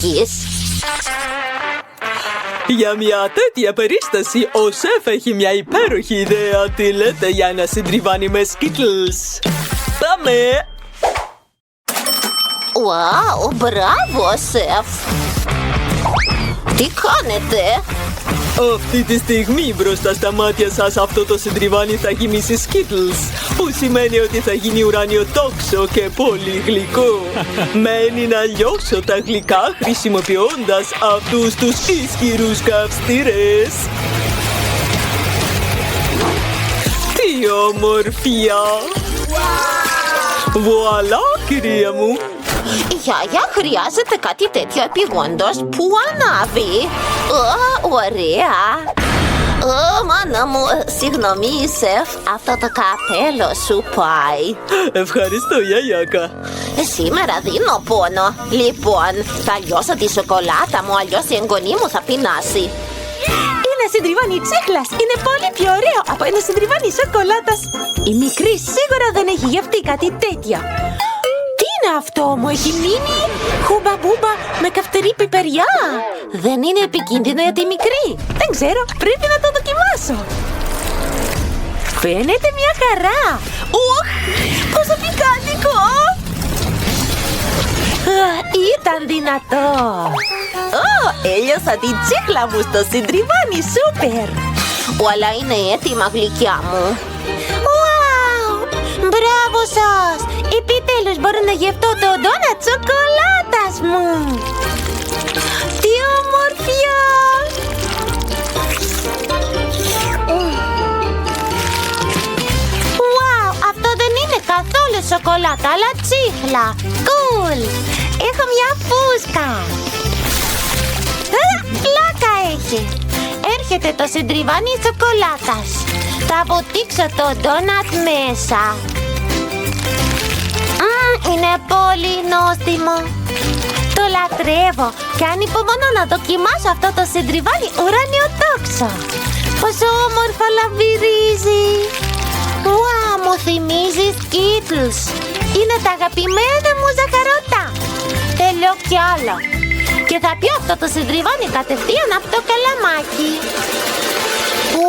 φύγεις. Για μια τέτοια περίσταση, ο σεφ έχει μια υπέροχη ιδέα. Τι λέτε για ένα συντριβάνι με Skittles? Πάμε! Wow, μπράβο, σεφ! Τι κάνετε? Αυτή τη στιγμή μπροστά στα μάτια σας αυτό το συντριβάνι θα γεμίσει Skittles, που σημαίνει ότι θα γίνει ουράνιο τόξο και πολύ γλυκό. Μένει να λιώσω τα γλυκά χρησιμοποιώντας αυτούς τους ισχυρούς καυστήρες. Τι ομορφιά! Βουαλά, κυρία μου! Γιάγια, χρειάζεται κάτι τέτοιο επειγόντως. Πού ανάβει? Ωραία. Μάνα μου, συγγνώμη, σεφ, αυτό το καπέλο σου πάει. Ευχαριστώ, γιαγιάκα. Σήμερα δίνω πόνο. Λοιπόν, θα λιώσω τη σοκολάτα μου, αλλιώς η εγγονή μου θα πεινάσει. Ένα συντριβάνι τσίχλας είναι πολύ πιο ωραίο από ένα συντριβάνι σοκολάτας. Η μικρή σίγουρα δεν έχει γευτεί κάτι τέτοιο. Τι είναι αυτό, μου έχει μείνει χουμπαμπούμπα με καυτερή πιπεριά. Δεν είναι επικίνδυνο για τη μικρή? Δεν ξέρω, πρέπει να το δοκιμάσω. Φαίνεται μια χαρά. Οχ, πόσο πικάντικο! Ήταν δυνατό. Έλειωσα την τσίχλα μου στο συντριβάνι, σούπερ. Όλα είναι έτοιμα, γλυκιά μου. Wow, μπράβο σας. Επιτέλους μπορώ να γευτώ το ντόνατ σοκολάτας μου. Τι ομορφιά! Wow, αυτό δεν είναι καθόλου σοκολάτα, αλλά τσίχλα. Cool! Έχω μια φούσκα. Πλάκα έχει. Έρχεται το συντριβάνι σοκολάτας. Θα αποτύξω το ντόνατ μέσα. Είναι πολύ νόστιμο. Το λατρεύω και ανυπομονώ να δοκιμάσω αυτό το συντριβάνι ουράνιο τόξο. Πόσο όμορφα λαμπυρίζει. Wow, μου θυμίζει Skittles. Είναι τα αγαπημένα μου ζαχαρωτά. Θέλω κι άλλο. Και θα πιω αυτό το συντριβάνι κατευθείαν από το καλαμάκι.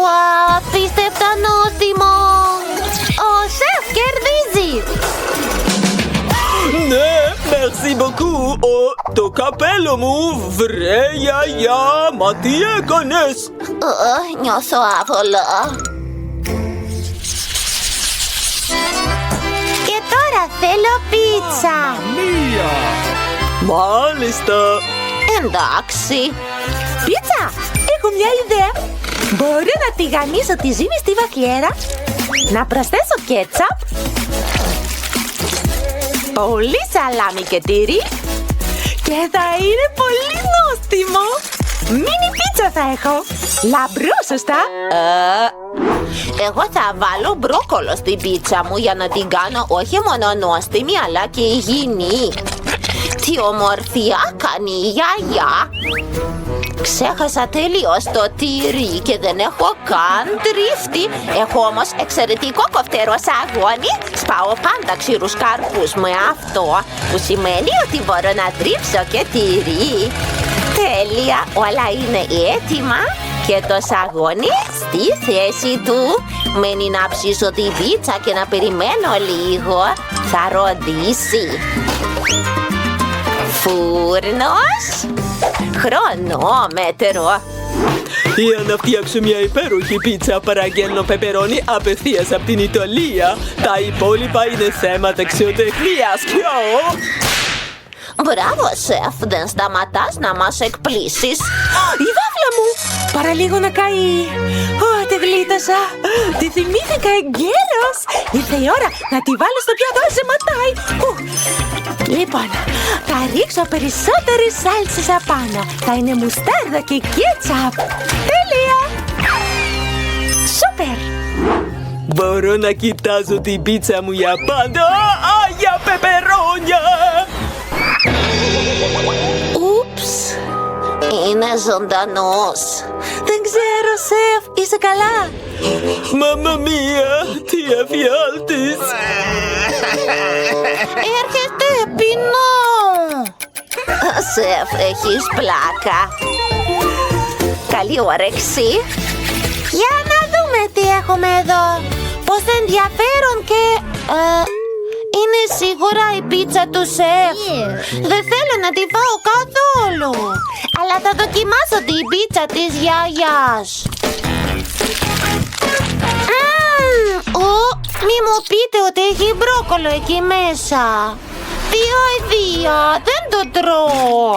Wow, απίστευτα νόστιμο. Ο σεφ κερδίζει. Ναι, merci beaucoup. Το καπέλο μου, βρε γιαγιά, μα τι έκανες? Νιώθω άβολα. Και τώρα θέλω πίτσα. Μάλιστα. Εντάξει. Πίτσα, έχω μια ιδέα. Μπορώ να τηγανίσω τη ζύμη στη βαθιέρα, να προσθέσω κέτσαπ, πολύ σαλάμι και τύρι και θα είναι πολύ νόστιμο. Μίνι πίτσα θα έχω. Λαμπρό, σωστά? Εγώ θα βάλω μπρόκολο στην πίτσα μου για να την κάνω όχι μόνο νόστιμη αλλά και υγιεινή. Τι ομορφιά κάνει η γιαγιά. Ξέχασα τελείως το τυρί και δεν έχω καν τρίφτη. Έχω όμως εξαιρετικό κοφτερό σαγόνι. Σπάω πάντα ξηρούς καρπούς με αυτό, που σημαίνει ότι μπορώ να τρίψω και τυρί. Τέλεια, όλα είναι έτοιμα και το σαγόνι στη θέση του. Μένει να ψήσω την πίτσα και να περιμένω λίγο. Θα ροντίσει. Φούρνος, χρονόμετρο. Για να φτιάξω μια υπέροχη πίτσα παραγγέλνω πεπερόνι απευθείας από την Ιταλία. Τα υπόλοιπα είναι θέματα αξιοτεχνίας. Μπράβο, σεφ, δεν σταματάς να μας εκπλήσεις. Η βάφλα μου! Παραλίγο να καεί. Τη γλίτωσα. Τη θυμήθηκα εγκαίρως. Ήρθε η ώρα να τη βάλω στο πιάτο, σε ματάει. Λοιπόν, θα ρίξω περισσότερες σάλτσες απάνω. Θα είναι μουστάρδα και κέτσαπ. Τέλεια! Σούπερ! Μπορώ να κοιτάζω την πίτσα μου για πάντα. Άγια πεπερόνια! Ούψ, είναι ζωντανός. Δεν ξέρω, σεφ, είσαι καλά? Μαμμα μία, τι εφιάλτης! Έρχεται, πεινώ. Σεφ, έχεις πλάκα. Καλή όρεξη. Για να δούμε τι έχουμε εδώ. Πώς ενδιαφέρον και... είναι σίγουρα η πίτσα του σεφ. Δεν θέλω να τη φάω καθόλου. Αλλά θα δοκιμάσω την πίτσα της γιαγιάς. Μη μου πείτε ότι έχει μπρόκολο εκεί μέσα. Τι αηδία, δεν το τρώω.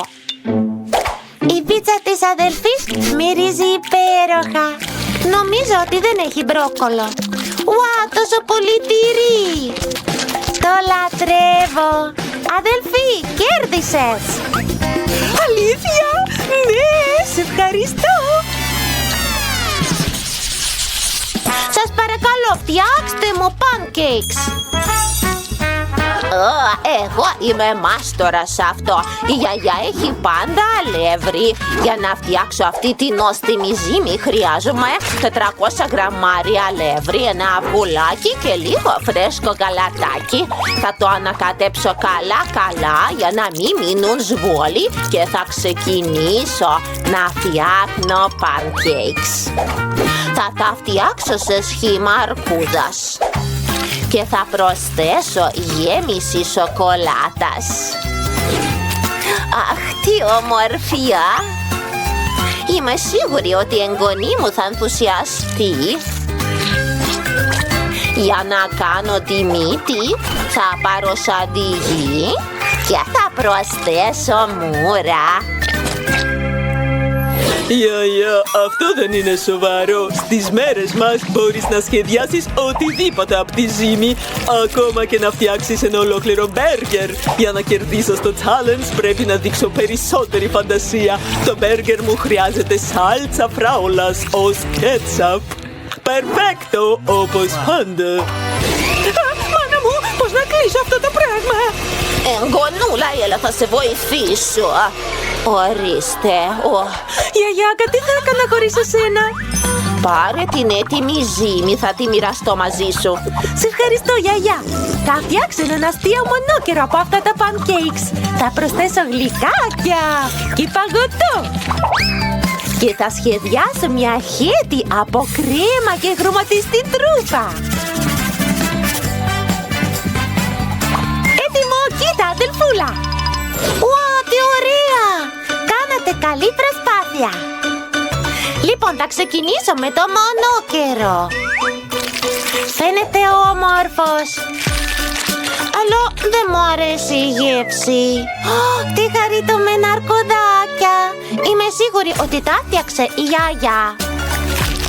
Η πίτσα της αδελφής μυρίζει υπέροχα. Νομίζω ότι δεν έχει μπρόκολο. Ουα, τόσο πολύ τυρί. Το λατρεύω. Αδελφή, κέρδισες. Αλήθεια! Ναι, σε ευχαριστώ! Σας παρακαλώ, φτιάξτε μου pancakes. Εγώ είμαι μάστορας σε αυτό. Η γιαγιά έχει πάντα αλεύρι. Για να φτιάξω αυτή την νόστιμη ζύμη χρειάζομαι 400 γραμμάρια αλεύρι, ένα αυγουλάκι και λίγο φρέσκο γαλατάκι. Θα το ανακατέψω καλά για να μην μείνουν σβόλοι και θα ξεκινήσω να φτιάχνω pancakes. Θα τα φτιάξω σε σχήμα αρκούδας και θα προσθέσω γέμιση σοκολάτας. Αχ, τι ομορφιά! Είμαι σίγουρη ότι η εγγονή μου θα ενθουσιαστεί. Για να κάνω τη μύτη θα πάρω σαντιγί και θα προσθέσω μούρα. Γιαγιά, αυτό δεν είναι σοβαρό. Στις μέρες μας μπορείς να σχεδιάσεις οτιδήποτε από τη ζύμη, ακόμα και να φτιάξεις ένα ολόκληρο μπέργκερ. Για να κερδίσω στο challenge πρέπει να δείξω περισσότερη φαντασία. Το μπέργκερ μου χρειάζεται σάλτσα φράουλας ως κέτσαπ. Περφέκτο, όπως πάντα. Μάνα μου, πώς να κλείσω αυτό το πράγμα? Εγγονούλα, έλα θα σε βοηθήσω. Ορίστε. Γιαγιά, τι θα έκανα χωρίς εσένα? Πάρε την έτοιμη ζύμη, θα τη μοιραστώ μαζί σου. Σε ευχαριστώ, γιαγιά. Θα φτιάξω έναν αστείο μονόκερο από αυτά τα pancakes. Θα προσθέσω γλυκάκια και παγωτό. Και θα σχεδιάσω μια χέτη από κρέμα και χρωματιστή τρούφα. Έτοιμο, κοίτα, αδελφούλα. Ουα, τι ωραία! Κάνατε καλή προσπάθεια. Λοιπόν, θα ξεκινήσω με το μονόκερο. Φαίνεται όμορφος. Αλλά δεν μου αρέσει η γεύση. Τι χαριτωμένα αρκουδάκια. Είμαι σίγουρη ότι τα έφτιαξε η γιαγιά.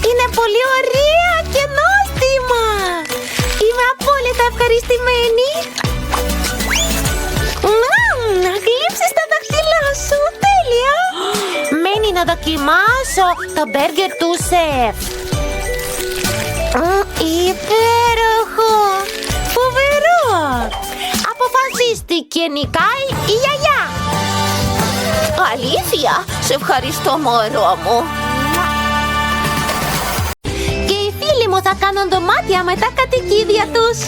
Είναι πολύ ωραία και νόστιμα. Είμαι απόλυτα ευχαριστημένη. Να γλύψεις τα δάχτυλά σου, τέλεια! Μένει να δοκιμάσω το μπέργκερ του σεφ. Υπέροχο! Φοβερό! Αποφασίστηκε, νικάει η γιαγιά. Αλήθεια, σε ευχαριστώ μωρό μου. Και οι φίλοι μου θα κάνουν δωμάτια με τα κατοικίδια τους.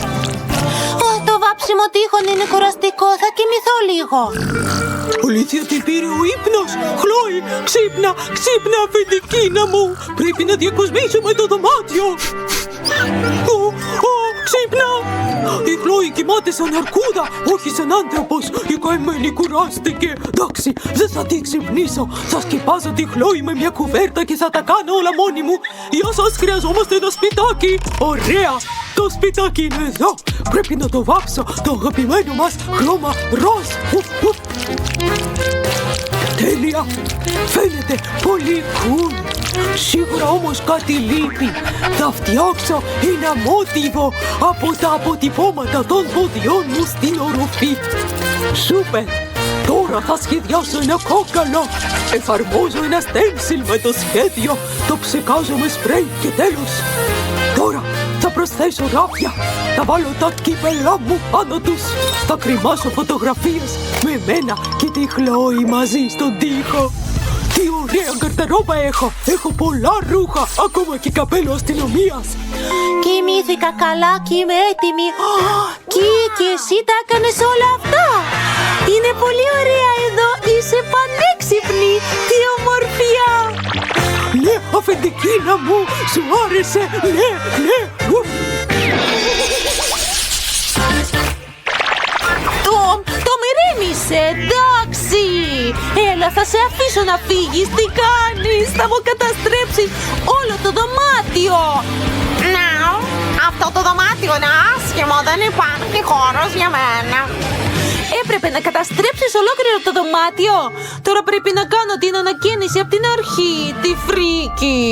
Το βάψιμο τείχων είναι κουραστικό, θα κοιμηθώ λίγο. Αλήθεια, τι πήρε ο ύπνος? Χλόι, ξύπνα, ξύπνα αφεντικίνα μου. Πρέπει να διακοσμήσουμε το δωμάτιο. Ξύπνα. Η Χλόι κοιμάται σαν αρκούδα, όχι σαν άνθρωπος. Η καημένη κουράστηκε. Εντάξει, δεν θα την ξυπνήσω. Θα σκεπάζω τη Χλόι με μια κουβέρτα και θα τα κάνω όλα μόνη μου. Γεια σας, χρειαζόμαστε ένα σπιτάκι. Ωραία, το σπιτάκι είναι εδώ. Πρέπει να το βάψω, το αγαπημένο μας χρώμα ροζ. Τέλεια, φαίνεται πολύ cool. Σίγουρα όμως κάτι λείπει. Θα φτιάξω ένα μότιβο από τα αποτυπώματα των ποδιών μου στην οροφή. Σούπερ! Τώρα θα σχεδιάσω ένα κόκαλο. Εφαρμόζω ένα στένσιλ με το σχέδιο. Το ψεκάζω με σπρέι και τέλος. Τώρα θα προσθέσω ράφια. Θα βάλω τα κύπελά μου πάνω τους. Θα κρυμάσω φωτογραφίες με μένα και τη Χλόι μαζί στον τοίχο. Τι ωραία γκαρταρόπα έχω! Έχω πολλά ρούχα, ακόμα και καπέλο αστυνομίας. Κοιμήθηκα καλά και είμαι έτοιμη. Και εσύ τα έκανες όλα αυτά. Είναι πολύ ωραία εδώ η είσαι πανέξυπνη! Τι ομορφιά! Ναι, αφεντικίνα μου, σου άρεσε, ναι, ναι. Το ηρέμησε, εντάξει! Έλα, θα σε αφήσω να φύγεις, τι κάνεις? Θα μου καταστρέψεις όλο το δωμάτιο! Ναου, αυτό το δωμάτιο είναι άσχημο, δεν υπάρχει χώρος για μένα. Έπρεπε να καταστρέψεις ολόκληρο το δωμάτιο. Τώρα πρέπει να κάνω την ανακαίνιση από την αρχή. Τι φρίκι!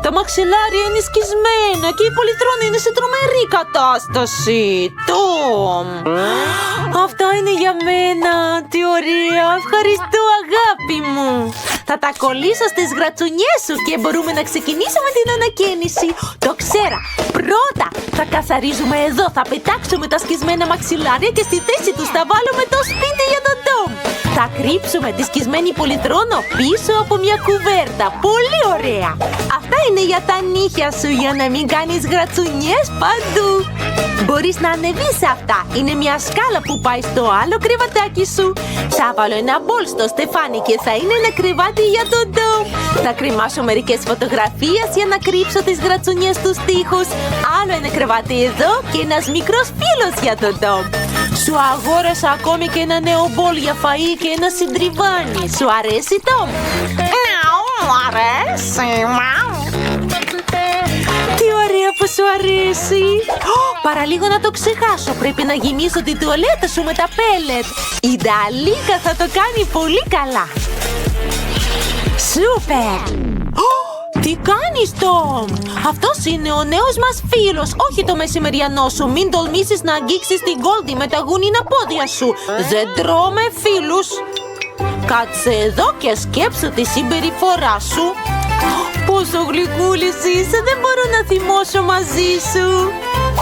Τα μαξιλάρια είναι σκισμένα και η πολυθρόνα είναι σε τρομερή κατάσταση. Τόμ! Αυτά είναι για μένα. Τι ωραία! Ευχαριστώ, αγάπη μου. Θα τα κολλήσω στις γρατσουνιές σου και μπορούμε να ξεκινήσουμε την ανακαίνιση. Το ξέρα. Πρώτα θα καθαρίζουμε εδώ. Θα πετάξουμε τα σκισμένα μαξιλάρια και στη θέση τους θα βάλουμε το σπίτι για τον Τόμ. Θα κρύψουμε τη σκισμένη πολυθρόνο πίσω από μια κουβέρτα. Πολύ ωραία. Αυτά είναι για τα νύχια σου, για να μην κάνεις γρατσουνιές παντού. Μπορείς να ανεβείς σε αυτά. Είναι μια σκάλα που πάει στο άλλο κρεβατάκι σου. Θα βάλω ένα μπολ στο στεφάνι και θα είναι ένα κρεβάτι για τον Τόμ. Θα κρεμάσω μερικές φωτογραφίες για να κρύψω τις γρατσουνιές στους τοίχους. Άλλο ένα κρεβάτι εδώ και ένας μικρός φίλος για τον Τόμ. Σου αγόρασα ακόμη και ένα νέο μπολ για φαΐ και ένα συντριβάνι. Σου αρέσει, Τόμ? Ναου, μου αρέσει, μαου. Τι ωραία που σου αρέσει! Παραλίγο να το ξεχάσω. Πρέπει να γεμίσω την τουαλέτα σου με τα πέλετ. Η Νταλίκα θα το κάνει πολύ καλά. Σούπερ! Τι κάνεις, Τόμ? Αυτός είναι ο νέος μας φίλος, όχι το μεσημεριανό σου. Μην τολμήσεις να αγγίξεις την Γκόλντι με τα γουνίνα πόδια σου. Δεν τρώμε φίλους. Κάτσε εδώ και σκέψου τη συμπεριφορά σου. Πόσο γλυκούλης είσαι, δεν μπορώ να θυμώσω μαζί σου.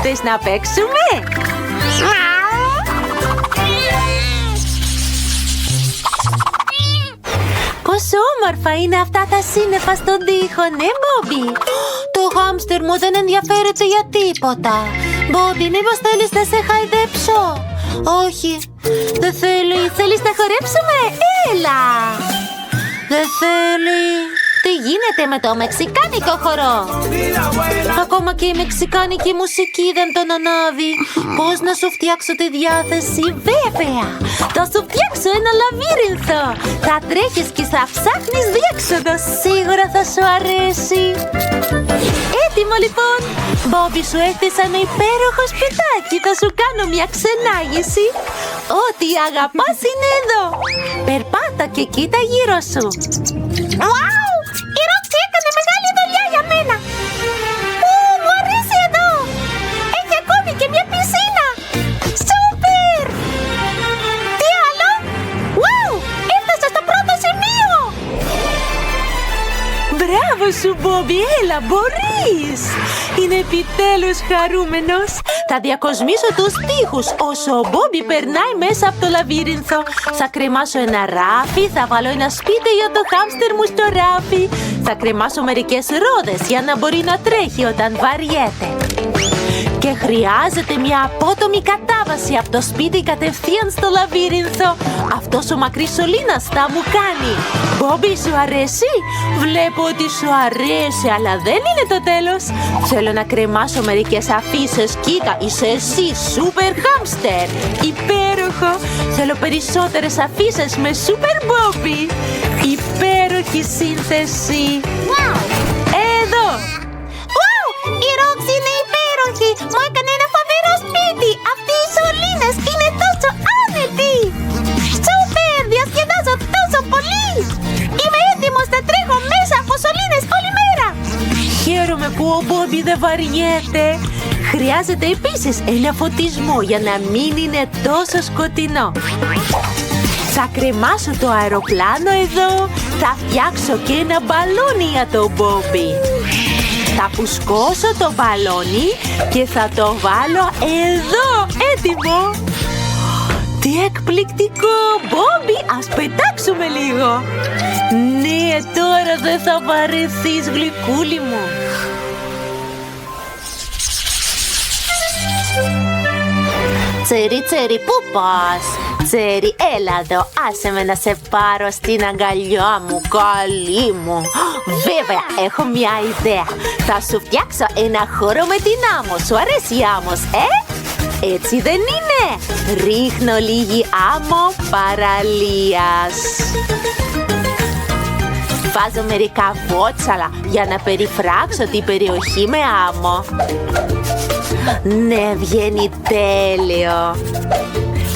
Θες να παίξουμε? Πόσο όμορφα είναι αυτά τα σύννεφα στον τοίχο, ναι, Μπόμπι? Το χάμστερ μου δεν ενδιαφέρεται για τίποτα. Μπόμπι, μήπως θέλεις να σε χαϊδέψω? Όχι, δεν θέλει. Θέλεις να χορέψουμε? Έλα! Δεν θέλει. Τι γίνεται με το μεξικάνικο χορό? Ακόμα και η μεξικάνικη μουσική δεν τον ανάβει. Πώς να σου φτιάξω τη διάθεση? Βέβαια, θα σου φτιάξω ένα λαβύρινθο. Θα τρέχεις και θα ψάχνεις διέξοδο. Σίγουρα θα σου αρέσει. Έτοιμο λοιπόν. Μπόμπι, σου έθεσα ένα υπέροχο σπιτάκι. Θα σου κάνω μια ξενάγηση. Ό,τι αγαπάς είναι εδώ. Περπάτα και κοίτα γύρω σου. Wow! Η Ρόξη έκανε μεγάλη δουλειά για μένα. Μου αρέσει εδώ. Έχει ακόμη και μια πισίνα. Σούπερ! Τι άλλο? Wow! Έφτασα στο πρώτο σημείο. Μπράβο σου, Μπόμπι, έλα, μπορείς! Είναι επιτέλους χαρούμενος. Θα διακοσμήσω τους τοίχους όσο ο Μπόμπι περνάει μέσα από το λαβύρινθο. Θα κρεμάσω ένα ράφι, θα βάλω ένα σπίτι για το χάμστερ μου στο ράφι. Θα κρεμάσω μερικές ρόδες για να μπορεί να τρέχει όταν βαριέται. Και χρειάζεται μια απότομη κατάβαση από το σπίτι κατευθείαν στο λαβύρινθο. Αυτός ο μακρύς σωλήνας θα μου κάνει. Μπόμπι, σου αρέσει? Βλέπω ότι σου αρέσει, αλλά δεν είναι το τέλος. Θέλω να κρεμάσω μερικές αφίσες. Κοίτα, είσαι εσύ, σούπερ χάμστερ. Υπέροχο. Θέλω περισσότερες αφίσες με σούπερ Μπόμπι. Υπέροχη σύνθεση. Εδώ. Η Ρόξη είναι υπέροχη. Μου έκανε ένα φοβερό σπίτι. Αυτοί οι σωλήνες είναι τόσο άνετοι. Σούπερ! Διασκεδάζω τόσο πολύ. Είμαι έτοιμος να τρέχω μέσα από σωλήνες όλη μέρα. Χαίρομαι που ο Μπόμπι δεν βαριέται. Χρειάζεται επίσης ένα φωτισμό για να μην είναι τόσο σκοτεινό. Θα κρεμάσω το αεροπλάνο εδώ. Θα φτιάξω και ένα μπαλόνι για τον Μπόμπι. Θα πουσκώσω το μπαλόνι και θα το βάλω εδώ. Έτοιμο! Τι εκπληκτικό! Μπόμπι, ας πετάξουμε λίγο. Ναι, τώρα δεν θα βαρεθείς, γλυκούλη μου. Τσέρι, τσέρι, πού πας? Τσέρι, έλα εδώ, άσε με να σε πάρω στην αγκαλιά μου, καλή μου. Βέβαια, έχω μια ιδέα. Θα σου φτιάξω ένα χώρο με την άμμο. Σου αρέσει η άμμος, Έτσι δεν είναι? Ρίχνω λίγη άμμο παραλίας. Βάζω μερικά βότσαλα για να περιφράξω την περιοχή με άμμο. Ναι, βγαίνει τέλειο.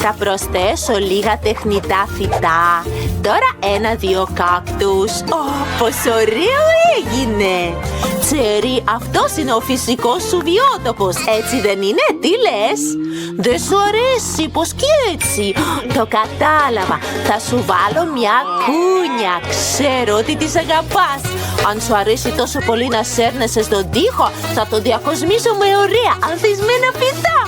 Θα προσθέσω λίγα τεχνητά φυτά. Τώρα 1-2 κάκτους. Πόσο ωραίο έγινε! Τσέρι, αυτός είναι ο φυσικός σου βιότοπος, έτσι δεν είναι? Τι λες? Δεν σου αρέσει? Πως και έτσι? Το κατάλαβα. Θα σου βάλω μια κούνια. Ξέρω ότι τις αγαπάς. Αν σου αρέσει τόσο πολύ να σέρνεσαι στον τοίχο, θα το διακοσμήσω με ωραία ανθισμένα φυτά.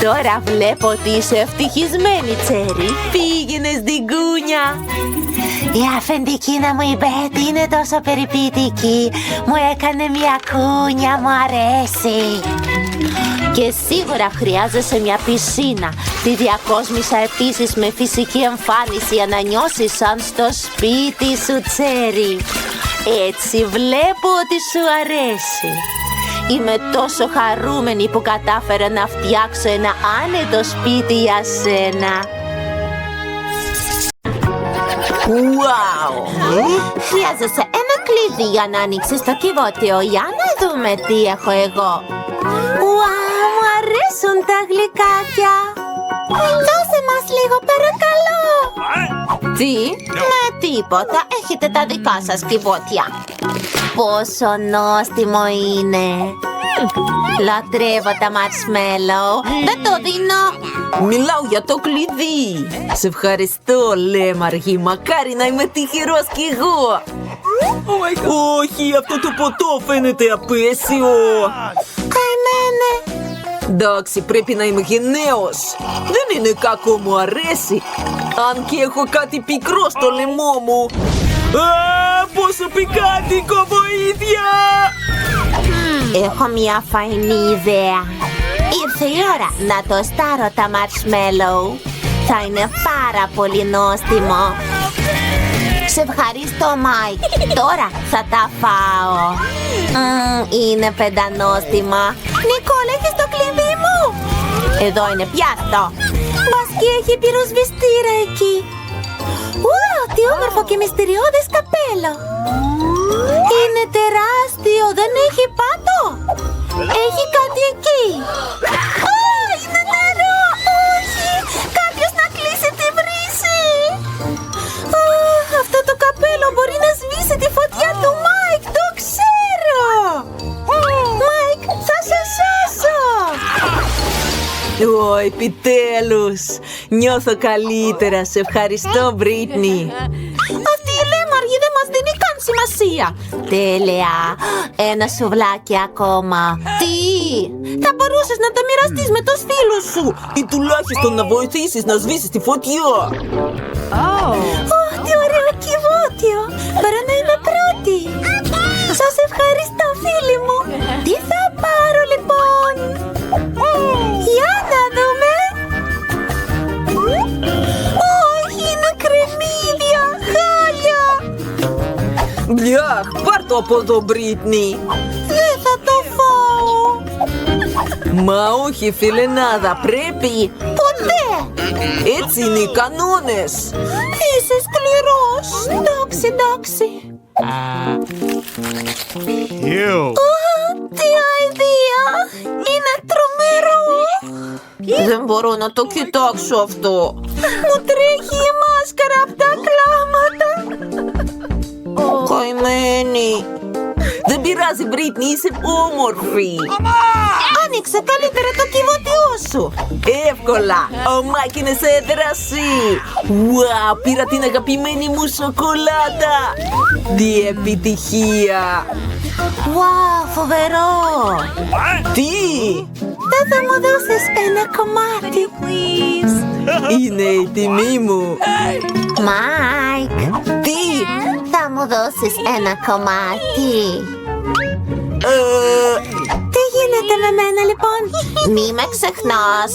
Τώρα βλέπω ότι είσαι ευτυχισμένη, Τσέρι. Πήγαινε στην κούνια. Η αφεντικίνα μου είπε ότι είναι τόσο περιποιητική. Μου έκανε μια κούνια, μου αρέσει. Και σίγουρα χρειάζεσαι μια πισίνα. Τη διακόσμησα επίσης με φυσική εμφάνιση για να νιώσεις σαν στο σπίτι σου, Τσέρι. Έτσι βλέπω ότι σου αρέσει. Είμαι τόσο χαρούμενη που κατάφερα να φτιάξω ένα άνετο σπίτι για σένα. Wow! Χρειάζεσαι ένα κλειδί για να ανοίξεις το κυβότιο. Για να δούμε τι έχω εγώ. Wow, μου αρέσουν τα γλυκάκια. Δώσε μας λίγο, παρακαλώ. Τι? Ναι, τίποτα. Έχετε τα δικά σας κυβότια. Πόσο νόστιμο είναι. Λατρεύω τα marshmallow. Δεν το δίνω. Μιλάω για το κλειδί. Σε ευχαριστώ, Λέμαργη. Μακάρι να είμαι τυχερός κι εγώ. Όχι, αυτό το ποτό φαίνεται απέσιο. Καημένε. Εντάξει, πρέπει να είμαι γενναίος. Δεν είναι κακό, μου αρέσει. Αν και έχω κάτι πικρό στο λαιμό μου. Πόσο πικάντικο, βοήθεια! Έχω μια φαϊνή ιδέα. Ήρθε η ώρα να τοστάρω τα marshmallow. Θα είναι πάρα πολύ νόστιμο. Σε ευχαριστώ, Μάικ. Τώρα θα τα φάω. Είναι πεντανόστιμα. Νικόλ, έχεις το κλειδί μου? Εδώ είναι, πιάστο. Μπας και έχει πυροσβεστήρα εκεί. Ουα, τι όμορφο και μυστηριώδες καπέλο. Είναι τεράστιο, δεν έχει πάτο. Έχει κάτι εκεί. Είναι νερό. Όχι, κάποιος να κλείσει τη βρύση. Αυτό το καπέλο μπορεί να σβήσει τη φωτιά του Μάικ, το ξέρω. Μάικ, θα σε σώσω. Επιτέλους! Νιώθω καλύτερα. Σε ευχαριστώ, Μπρίτνι. Αυτή η Λέμαργη δεν μας δίνει καν σημασία. Τέλεια. Ένα σουβλάκι ακόμα. Τι? Θα μπορούσες να τα μοιραστείς με τους φίλους σου ή τουλάχιστον να βοηθήσεις να σβήσεις τη φωτιά. Τι ωραίο κυβότιο. Μπορώ να είμαι πρώτη. Σας ευχαριστώ, φίλοι μου. Τι θα πάρω λοιπόν? Για να δούμε. Όχι, είναι κρεμμύδια. Χάλια. Μπλιάχ, πάρ' το από εδώ, Μπρίτνι. Δεν θα το φάω. Μα όχι, φιλενάδα, πρέπει. Ποτέ. Έτσι είναι οι κανόνες. Είσαι σκληρός. Εντάξει, εντάξει. Τι αηδία. Είναι τρομερό. Δεν μπορώ να το κοιτάξω αυτό. Μου τρέχει η μάσκαρα από τα κλάματα. Καημένη. Δεν πειράζει, Μπρίτνι, είσαι όμορφη. Άνοιξε καλύτερα το κυβότιό σου. Εύκολα. Ο Μάικ είναι σε δράση. Ουα, πήρα την αγαπημένη μου σοκολάτα. Τι επιτυχία. Wow, φοβερό. Τι? Δεν θα μου δώσεις ένα κομμάτι, please? Είναι η τιμή μου. Μάικ, Τι? θα μου δώσεις ένα κομμάτι? Τι γίνεται με μένα λοιπόν? Μη με ξεχνάς.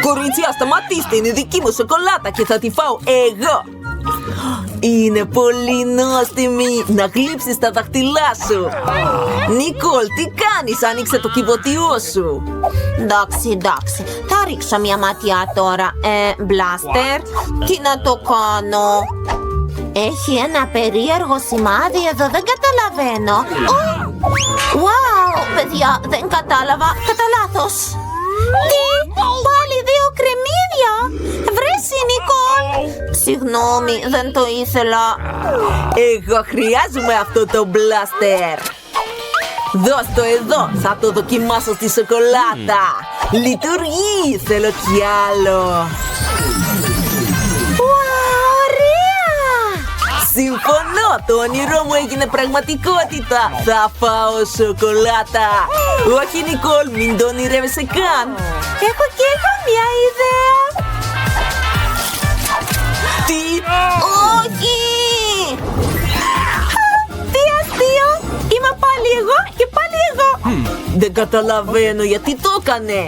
Κορίτσια, σταματήστε, είναι δική μου σοκολάτα και θα τη φάω εγώ. Είναι πολύ νόστιμη, να γλύψεις τα δάχτυλά σου. Νικόλ, τι κάνεις, άνοιξε το κυβωτιό σου. Εντάξει, θα ρίξω μια ματιά τώρα. Μπλάστερ, τι να το κάνω? Έχει ένα περίεργο σημάδι εδώ, δεν καταλαβαίνω. Wow, παιδιά, δεν κατάλαβα, κατά λάθος. Τι, πάλι 2 κρεμμύδια? Βρέσει, Νικόλ. Συγγνώμη, δεν το ήθελα. Εγώ χρειάζομαι αυτό το μπλάστερ. Δώσ' το εδώ, θα το δοκιμάσω στη σοκολάτα. Λειτουργεί, θέλω κι άλλο. Συμφωνώ, το όνειρό μου έγινε πραγματικότητα. Θα φάω σοκολάτα. Όχι, Νικόλ, μην το ονειρεύεσαι καν. Έχω και εγώ μια ιδέα. Τι? Όχι! Τι αστείο! Είμαι πάλι εγώ και πάλι εγώ. Δεν καταλαβαίνω γιατί το έκανε.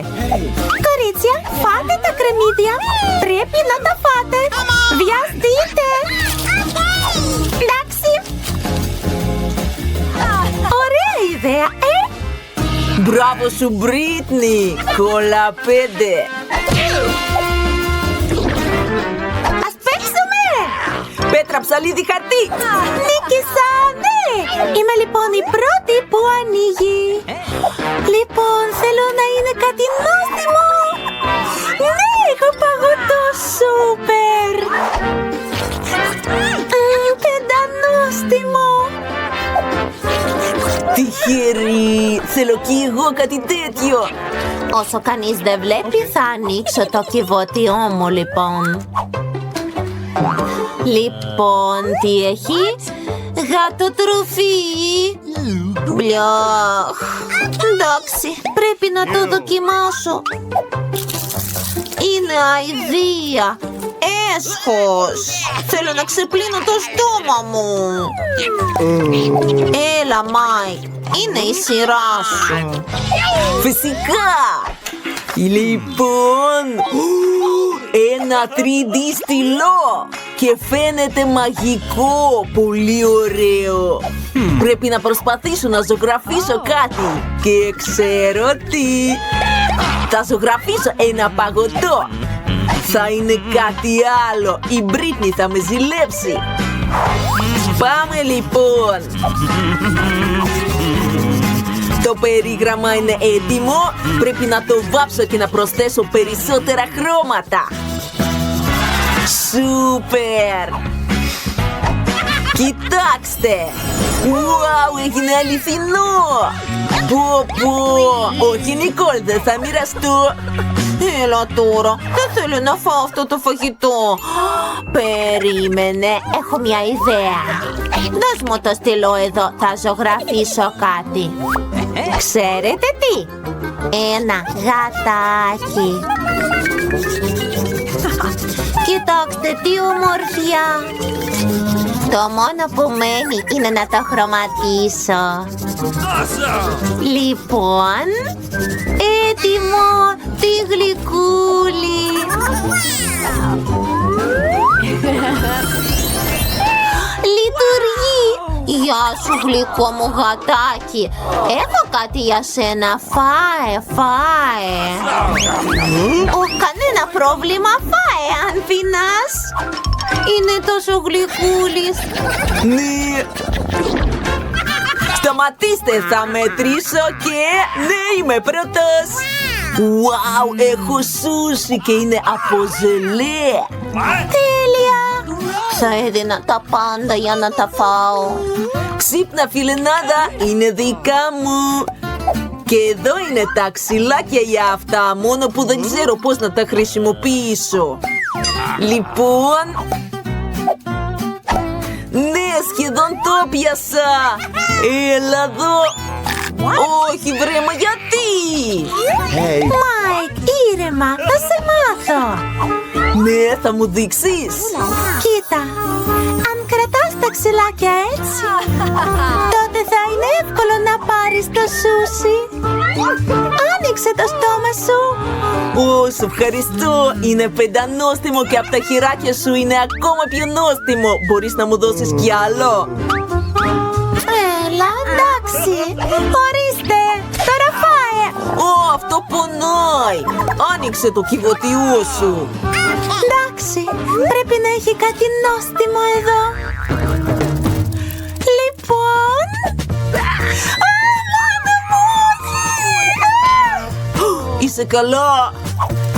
Κορίτσια, φάτε τα κρεμμύδια. Πρέπει να τα φάτε. Βιαστείτε. Εντάξει. Ωραία ιδέα, Μπράβο σου, Μπρίτνι. Κόλλα 5. Ας παίξουμε. Πέτρα, ψαλίδι, χαρτί. Νίκησα, ναι. Είμαι λοιπόν η πρώτη που ανοίγει. Λοιπόν, θέλω να είναι κάτι νόστιμο. Ναι, έχω παγωτό σούπερ. Πεντανόστιμο. Τυχερή. Θέλω κι εγώ κάτι τέτοιο. Όσο κανείς δεν βλέπει, θα ανοίξω το κυβότιό μου, λοιπόν. Λοιπόν, τι έχει? Γατοτροφή. Μπλιάχ. Εντάξει, πρέπει να το δοκιμάσω. Είναι αηδία. Έσχος. Θέλω να ξεπλύνω το στόμα μου. Έλα, Μάικ. Είναι η σειρά σου. Φυσικά. Λοιπόν, ένα 3D στυλό και φαίνεται μαγικό, πολύ ωραίο. Πρέπει να προσπαθήσω να ζωγραφίσω κάτι και ξέρω τι. Θα ζωγραφίσω ένα παγωτό. Θα είναι κάτι άλλο. Η Μπρίτνι θα με ζηλέψει. Πάμε λοιπόν. Το περίγραμμα είναι έτοιμο. Πρέπει να το βάψω και να προσθέσω περισσότερα χρώματα. Σούπερ! Κοιτάξτε! Ουάου, έγινε αληθινό! Πω πω! Όχι, Νικόλ, δεν θα μοιραστώ. Έλα τώρα, δεν θέλω να φάω αυτό το φαγητό. Περίμενε, έχω μια ιδέα. Δώσ' μου το στυλό εδώ, θα ζωγραφίσω κάτι. Ξέρετε τι? Ένα γατάκι. Κοιτάξτε τι ομορφιά. Το μόνο που μένει είναι να το χρωματίσω. Λοιπόν, έτοιμο, τι γλυκούλη. Λειτουργεί. Γεια σου, γλυκό μου γατάκι. Έχω κάτι για σένα. Φάε, φάε. Κανένα πρόβλημα, φάε αν πεινάς. Είναι τόσο γλυκούλης. Ναι. Σταματήστε, θα μετρήσω και ναι, είμαι πρώτος. Ουάου, έχω σούσι και είναι από ζελέ. Τέλεια. Θα έδινα τα πάντα για να τα φάω. Ξύπνα, φιλενάδα, είναι δικά μου. Και εδώ είναι τα ξυλάκια για αυτά, μόνο που δεν ξέρω πώς να τα χρησιμοποιήσω. Λοιπόν... Ναι, σχεδόν το πιάσα. Έλα εδώ. Όχι, βρε, μα γιατί? Μάικ, ήρεμα, θα σε μάθω. Ναι, θα μου δείξεις? Κοίτα, αν κρατάς τα ξυλάκια έτσι, τότε θα είναι εύκολο να πάρεις το σούσι. Άνοιξε το στόμα σου. Ω, σου ευχαριστώ. Είναι πεντανόστιμο και από τα χεράκια σου είναι ακόμα πιο νόστιμο. Μπορείς να μου δώσεις κι άλλο? Έλα, εντάξει. Ορίστε. Τώρα φάε. Ω, αυτό πονάει. Άνοιξε το κιβωτιό σου. Εντάξει, πρέπει να έχει κάτι νόστιμο εδώ. Λοιπόν... Είσαι καλά?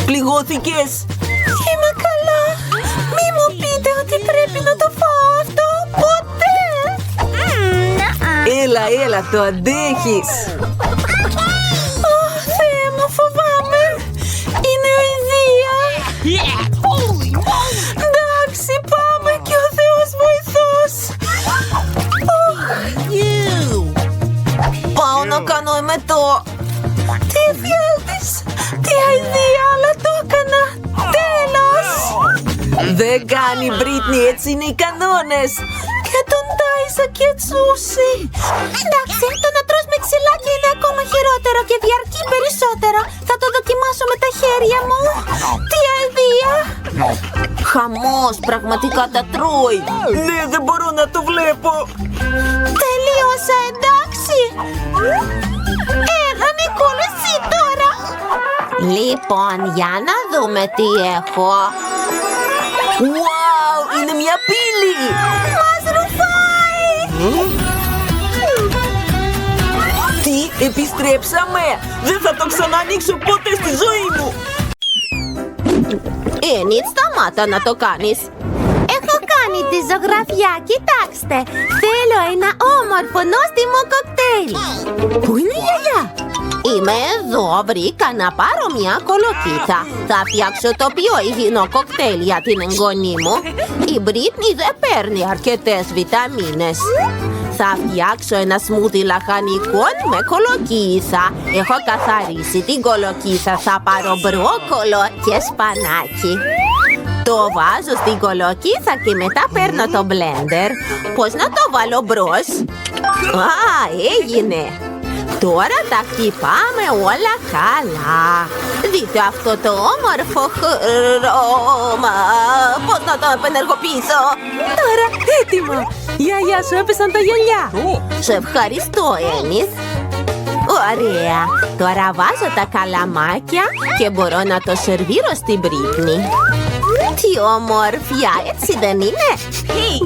Πληγώθηκες? Είμαι καλά. Μη μου πείτε ότι πρέπει να το φάω αυτό ποτέ. Έλα, το αντέχεις. Θεέ μου, φοβάμαι. Είναι αηδία. Εντάξει, πάμε και ο Θεός βοηθός. Πάω να κάνω εμετό. Τι εφιάλτης. Τι αηδία, αλλά το έκανα. Τέλος. Δεν κάνει, Μπρίτνι, έτσι είναι οι κανόνες. Και τον τάισα και τσούσι. Εντάξει, το να τρως με ξυλάκια είναι ακόμα χειρότερο και διαρκεί περισσότερο. Θα το δοκιμάσω με τα χέρια μου. Τι αηδία. Χαμός, πραγματικά τα τρώει. Ναι, δεν μπορώ να το βλέπω. Τελείωσα, εντάξει. Έλα, Νικόλα, εσύ τώρα. Λοιπόν, για να δούμε τι έχω. Wow, είναι μια πύλη. Μας ρουφάει. Τι, επιστρέψαμε. Δεν θα το ξανανοίξω ποτέ στη ζωή μου. Ενίτ, σταμάτα να το κάνεις. Έχω κάνει τη ζωγραφιά, κοιτάξτε. Θέλω ένα όμορφο νόστιμο κοκτέιλ. Πού είναι η γιαγιά? Είμαι εδώ, βρήκα να πάρω μια κολοκύθα. Θα φτιάξω το πιο υγιεινό κοκτέιλ για την εγγονή μου. Η Μπρίτνι δεν παίρνει αρκετές βιταμίνες. Θα φτιάξω ένα σμούτι λαχανικών με κολοκύθα. Έχω καθαρίσει την κολοκύθα, θα πάρω μπρόκολο και σπανάκι. Το βάζω στην κολοκύθα και μετά παίρνω το μπλέντερ. Πώς να το βάλω μπρος? Α, έγινε! Τώρα τα χτυπάμε όλα καλά. Δείτε αυτό το όμορφο χρώμα. Πώς να το επενεργοποιήσω? Τώρα έτοιμο. Γιαγιά σου έπεσαν τα γυαλιά. Σε ευχαριστώ, Ένις. Ωραία. Τώρα βάζω τα καλαμάκια και μπορώ να το σερβίρω στην Μπρίτνι. Τι όμορφια, έτσι δεν είναι?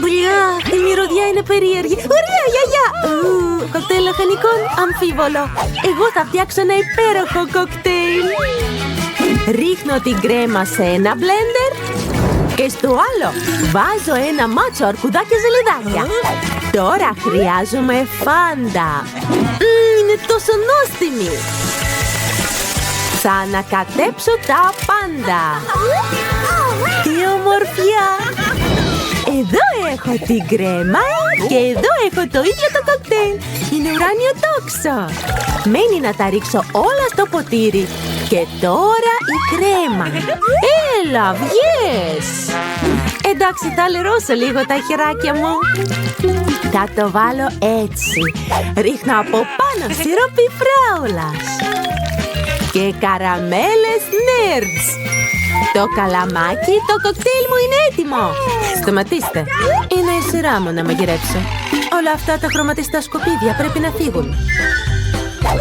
Μπλιά, η μυρωδιά είναι περίεργη. Ωραία, γιαγιά. Κοκτέιλ λαχανικών, αμφίβολο. Εγώ θα φτιάξω ένα υπέροχο κοκτέιλ. Ρίχνω την κρέμα σε ένα μπλέντερ και στο άλλο βάζω ένα μάτσο αρκουδάκια ζελιδάκια. Τώρα χρειάζομαι φάντα. Είναι τόσο νόστιμη. Θα ανακατέψω τα πάντα. Τι ομορφιά! Εδώ έχω την κρέμα και εδώ έχω το ίδιο το κοκτέιλ. Είναι ουράνιο τόξο. Μένει να τα ρίξω όλα στο ποτήρι. Και τώρα η κρέμα. Έλα, βγες! Εντάξει, θα λερώσω λίγο τα χεράκια μου. Θα το βάλω έτσι. Ρίχνω από πάνω σιρόπι φράουλας και καραμέλες Nerds. Το καλαμάκι, το κοκτέιλ μου είναι έτοιμο. Σταματήστε. Είναι η σειρά μου να μαγειρέψω. Όλα αυτά τα χρωματιστά σκουπίδια πρέπει να φύγουν.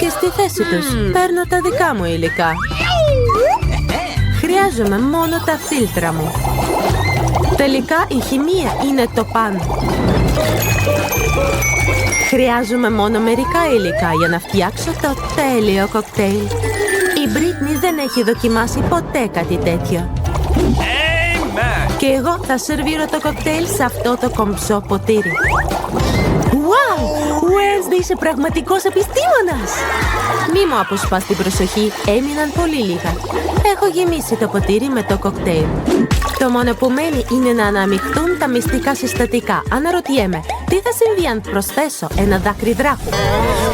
Και στη θέση τους παίρνω τα δικά μου υλικά. Χρειάζομαι μόνο τα φίλτρα μου. Τελικά η χημεία είναι το πάνω. Χρειάζομαι μόνο μερικά υλικά για να φτιάξω το τέλειο κοκτέιλ. Η Μπρίτνι δεν έχει δοκιμάσει ποτέ κάτι τέτοιο. Και εγώ θα σερβίρω το κοκτέιλ σε αυτό το κομψό ποτήρι. Wow! Wednesday, είσαι πραγματικός επιστήμονας! Μη μου αποσπάς την προσοχή, έμειναν πολύ λίγα. Έχω γεμίσει το ποτήρι με το κοκτέιλ. Το μόνο που μένει είναι να αναμειχθούν τα μυστικά συστατικά. Αναρωτιέμαι, τι θα συμβεί αν προσθέσω ένα δάκρυ δράκου?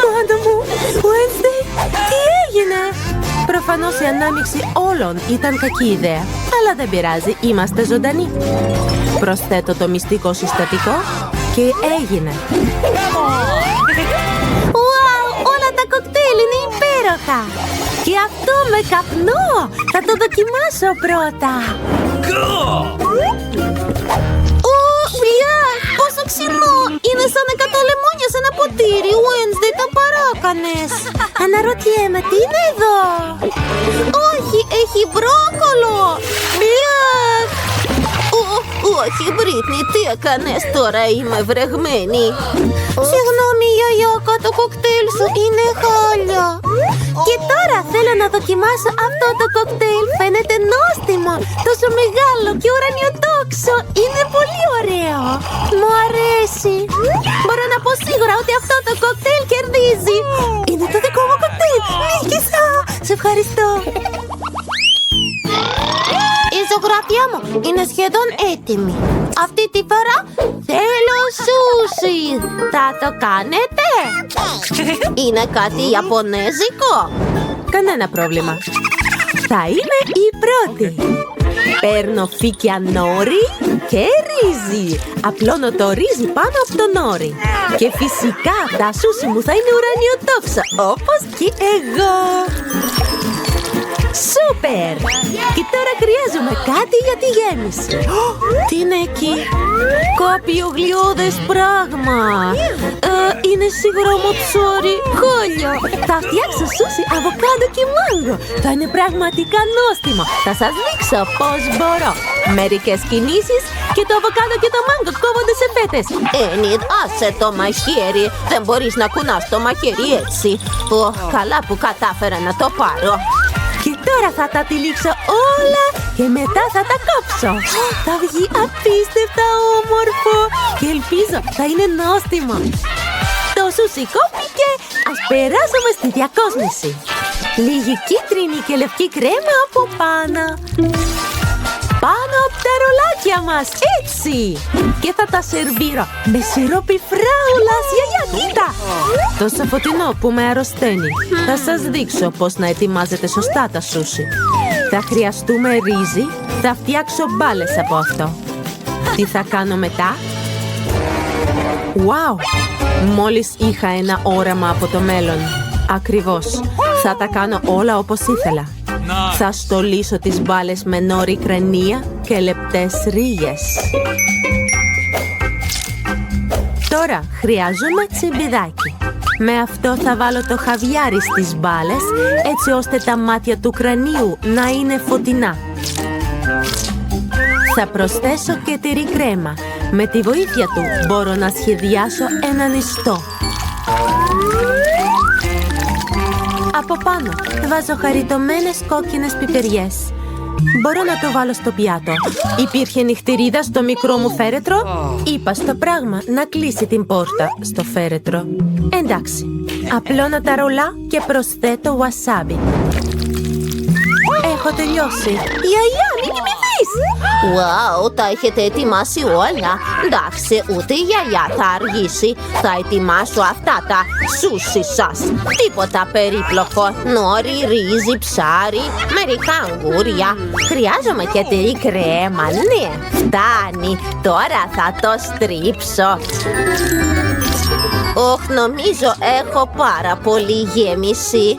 Μάνα μου! Wednesday, τι έγινε? Προφανώς η ανάμειξη όλων ήταν κακή ιδέα. Αλλά δεν πειράζει, είμαστε ζωντανοί. Προσθέτω το μυστικό συστατικό και έγινε. Wow, όλα τα κοκτέιλ είναι υπέροχα. Και αυτό με καπνό. Θα το δοκιμάσω πρώτα. Πόσο ξινό! Είναι σαν 100 λεμόνια σε ένα ποτήρι. Wednesday, τα παράκανες. Αναρωτιέμαι, τι είναι εδώ? Όχι, έχει μπρόκολο. Όχι, Μπρίτνη, τι έκανες? Τώρα είμαι βρεγμένη. Συγγνώμη, γιαγιάκα, το κοκτέιλ σου είναι χάλια. Και τώρα θέλω να δοκιμάσω αυτό το κοκτέιλ. Φαίνεται νόστιμο, τόσο μεγάλο και ουρανιοτόξο. Είναι πολύ ωραίο. Μου αρέσει. Μπορώ να πω σίγουρα ότι αυτό το κοκτέιλ κερδίζει. Είναι το δικό μου κοκτέιλ. Νίκησα. Σε ευχαριστώ. Η ζωγραφιά μου είναι σχεδόν έτοιμη. Αυτή τη φορά θέλω σούσι. Θα το κάνετε? Είναι κάτι ιαπωνέζικο? Κανένα πρόβλημα. Θα είμαι η πρώτη. Παίρνω φύκια νόρι και ρύζι. Απλώνω το ρύζι πάνω από το νόρι. Και φυσικά τα σούσι μου θα είναι ουρανιοτόξα, όπως και εγώ. Σούπερ! Και τώρα χρειάζομαι κάτι για τη γέμιση. Τι είναι εκεί? Κάποιο γλιώδες πράγμα. Είναι σίγουρα μοτσόρι. Χόλιο! Θα φτιάξω σούσι, αβοκάντο και μάγκο. Θα είναι πραγματικά νόστιμο. Θα σας δείξω πώς μπορώ. Μερικές κινήσεις και το αβοκάντο και το μάγκο κόβονται σε φέτες. Ένιντ, άσε το μαχαίρι. Δεν μπορείς να κουνάς το μαχαίρι έτσι. Καλά που κατάφερα να το πάρω. Και τώρα θα τα τυλίξω όλα και μετά θα τα κόψω. Θα βγει απίστευτα όμορφο και ελπίζω θα είναι νόστιμο. Το σούσι κόπηκε, ας περάσουμε στη διακόσμηση. Λίγη κίτρινη και λευκή κρέμα από πάνω. Πάνω από τα ρολάκια μας, έτσι. Και θα τα σερβίρω με σιρόπι φράουλας, γιαγιά, κοίτα. Τόσο φωτεινό που με αρρωσταίνει. Θα σας δείξω πώς να ετοιμάζετε σωστά τα σούσι. Θα χρειαστούμε ρύζι, θα φτιάξω μπάλες από αυτό. Τι θα κάνω μετά? Wow! Μόλις είχα ένα όραμα από το μέλλον. Ακριβώς. Θα τα κάνω όλα όπως ήθελα. Θα στολίσω τις μπάλες με νόρι κρανία και λεπτές ρίγες. Τώρα χρειάζομαι τσιμπιδάκι. Με αυτό θα βάλω το χαβιάρι στις μπάλες, έτσι ώστε τα μάτια του κρανίου να είναι φωτεινά. Θα προσθέσω και τυρί κρέμα. Με τη βοήθεια του μπορώ να σχεδιάσω έναν ιστό. Από πάνω βάζω χαριτωμένες κόκκινες πιπεριές. Μπορώ να το βάλω στο πιάτο. Υπήρχε νυχτηρίδα στο μικρό μου φέρετρο. Είπα στο πράγμα να κλείσει την πόρτα στο φέρετρο. Εντάξει. Απλώνω τα ρολά και προσθέτω wasabi. Έχω τελειώσει. Γιαγιά, μην κοιμηθείς! Wow, τα έχετε ετοιμάσει όλα. Εντάξει, ούτε η γιαγιά θα αργήσει. Θα ετοιμάσω αυτά τα σούσι σας. Τίποτα περίπλοκο. Νόρι, ρύζι, ψάρι, μερικά αγγούρια. Χρειάζομαι και τυρί κρέμα. Ναι, φτάνει. Τώρα θα το στρίψω. Νομίζω έχω πάρα πολύ γέμιση.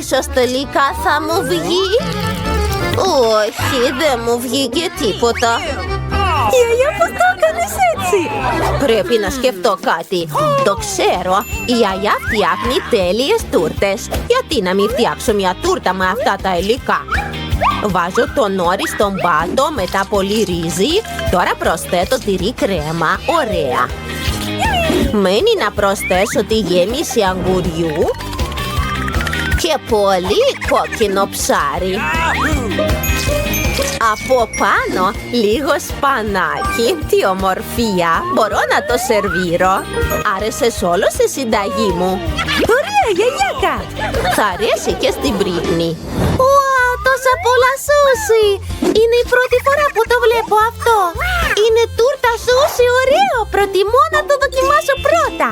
Ίσως τελικά θα μου βγει. Όχι, δεν μου βγήκε τίποτα. Γιαγιά, πώς το έκανες έτσι? Πρέπει να σκεφτώ κάτι. Το ξέρω, η γιαγιά φτιάχνει τέλειες τούρτες. Γιατί να μην φτιάξω μια τούρτα με αυτά τα υλικά? Βάζω το νόρι στον πάτο, μετά πολύ ρύζι. Τώρα προσθέτω τυρί κρέμα, ωραία. Μένει να προσθέσω τη γέμιση αγγουριού και πολύ κόκκινο ψάρι. Από πάνω λίγο σπανάκι. Τι ομορφιά! Μπορώ να το σερβίρω. Άρεσε όλο στη συνταγή μου. Ωραία, γιαγιάκα! Θα αρέσει και στην Μπρίτνη. Ουα, τόσα πολλά σούσι! Είναι η πρώτη φορά που το βλέπω αυτό. Είναι τούρτα σούσι, ωραίο! Προτιμώ να το δοκιμάσω πρώτα.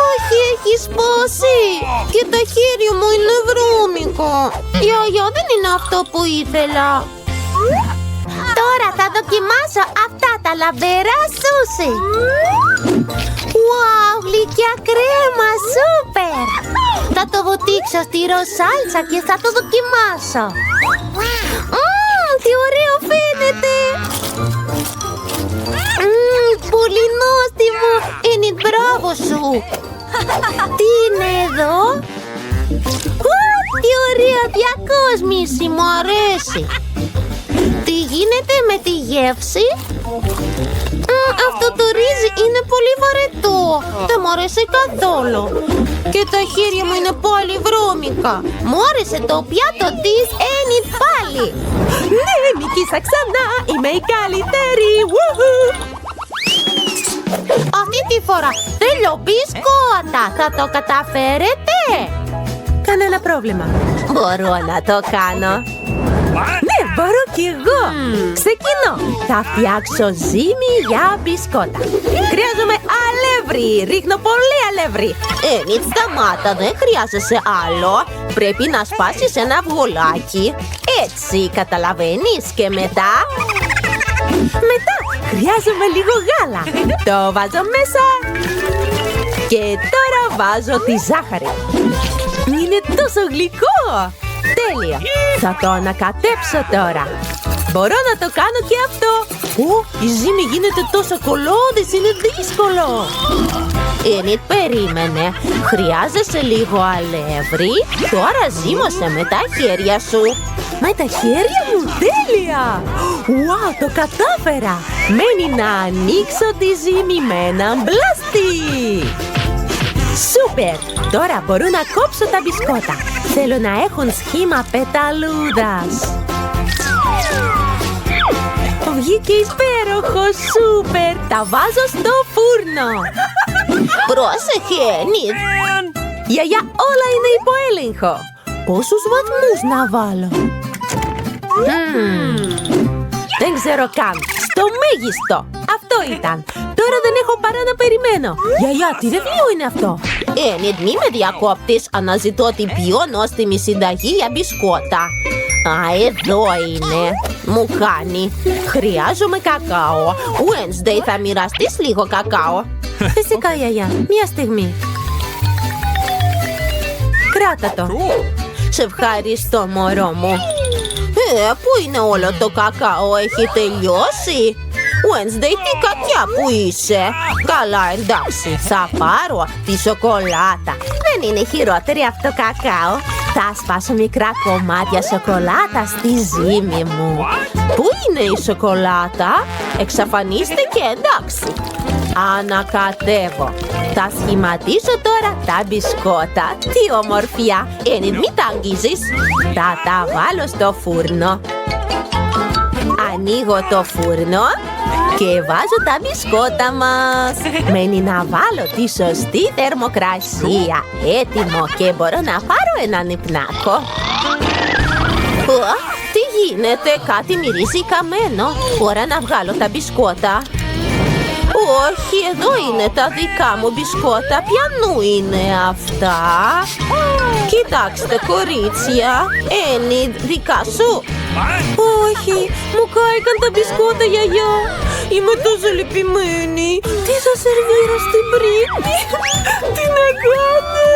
Όχι, έχει σπάσει. Και το χέρι μου είναι βρώμικο. Γιαγιά, δεν είναι αυτό που ήθελα. Τώρα θα δοκιμάσω αυτά τα λαμπερά σούσι. Wow, γλυκιά κρέμα, σούπερ! Θα το βουτήξω στη ροσάλτσα και θα το δοκιμάσω. Τι ωραίο φαίνεται! Πολύ νόστιμο! Είναι μπράβο σου! Τι είναι εδώ? Τι ωραία διακόσμηση! Μου αρέσει! Τι γίνεται με τη γεύση? Αυτό το ρύζι είναι πολύ βαρετό. Δεν μου αρέσει καθόλου. Και τα χέρια μου είναι πάλι βρώμικα. Μου άρεσε το πιάτο της Enid πάλι. Ναι, νικήσα ξανά. Είμαι η καλύτερη. Αυτή τη φορά θέλω μπισκότα. Θα το καταφέρετε? Κανένα πρόβλημα. Μπορώ να το κάνω. Ναι, μπορώ κι εγώ. Ξεκινώ. Θα φτιάξω ζύμη για μπισκότα. Χρειάζομαι αλεύρι. Ρίχνω πολύ αλεύρι. Enid, σταμάτα, δεν χρειάζεσαι άλλο. Πρέπει να σπάσεις ένα αυγολάκι. Έτσι, καταλαβαίνεις? Και μετά χρειάζομαι λίγο γάλα. Το βάζω μέσα. Και τώρα βάζω τη ζάχαρη. Είναι τόσο γλυκό. Τέλεια. Θα το ανακατέψω τώρα. Μπορώ να το κάνω και αυτό. Η ζύμη γίνεται τόσο κολλώδης. Είναι δύσκολο. Enid, περίμενε. Χρειάζεσαι λίγο αλεύρι. Τώρα ζύμωσε με τα χέρια σου. Με τα χέρια μου, τέλεια! Wow, το κατάφερα! Μένει να ανοίξω τη ζύμη με έναν μπλάστη! Σούπερ! Τώρα μπορώ να κόψω τα μπισκότα. Θέλω να έχουν σχήμα πεταλούδας. Βγήκε υπέροχο, σούπερ! Τα βάζω στο φούρνο! Πρόσεχε, Enid. Γιαγιά, όλα είναι υπό έλεγχο. Πόσους βαθμούς να βάλω? Δεν ξέρω καν. Στο μέγιστο. Αυτό ήταν. Τώρα δεν έχω παρά να περιμένω. Γιαγιά, τι ρεβιού είναι αυτό? Enid, μη με διακόπτεις. Αναζητώ την πιο νόστιμη συνταγή για μπισκότα. Εδώ είναι. Μου κάνει. Χρειάζομαι κακάο. Wednesday, θα μοιραστείς λίγο κακάο? Φυσικά, γιαγιά. Μια στιγμή. Κράτα το. Σε ευχαριστώ, μωρό μου. Πού είναι όλο το κακάο? Έχει τελειώσει? Wednesday, τι κακιά που είσαι. Καλά, εντάξει, θα πάρω τη σοκολάτα. Δεν είναι χειρότερη αυτό κακάο. Θα σπάσω μικρά κομμάτια σοκολάτα στη ζύμη μου. Πού είναι η σοκολάτα? Εξαφανίστηκε, εντάξει. Ανακατεύω. Θα σχηματίσω τώρα τα μπισκότα. Τι ομορφιά! Enid, μην τα αγγίζεις. Θα τα βάλω στο φούρνο. Ανοίγω το φούρνο και βάζω τα μπισκότα μας. Μένει να βάλω τη σωστή θερμοκρασία. Έτοιμο και μπορώ να πάρω έναν υπνάκο. Τι γίνεται? Κάτι μυρίζει καμένο. Ώρα να βγάλω τα μπισκότα. Όχι, εδώ είναι τα δικά μου μπισκότα. Ποιανού είναι αυτά? Κοιτάξτε, κορίτσια. Enid, δικά σου? Όχι, μου κάηκαν τα μπισκότα, γιαγιά. Είμαι τόσο λυπημένη. Τι θα σερβίρω στην Μπρίτνη? Τι να κάνω?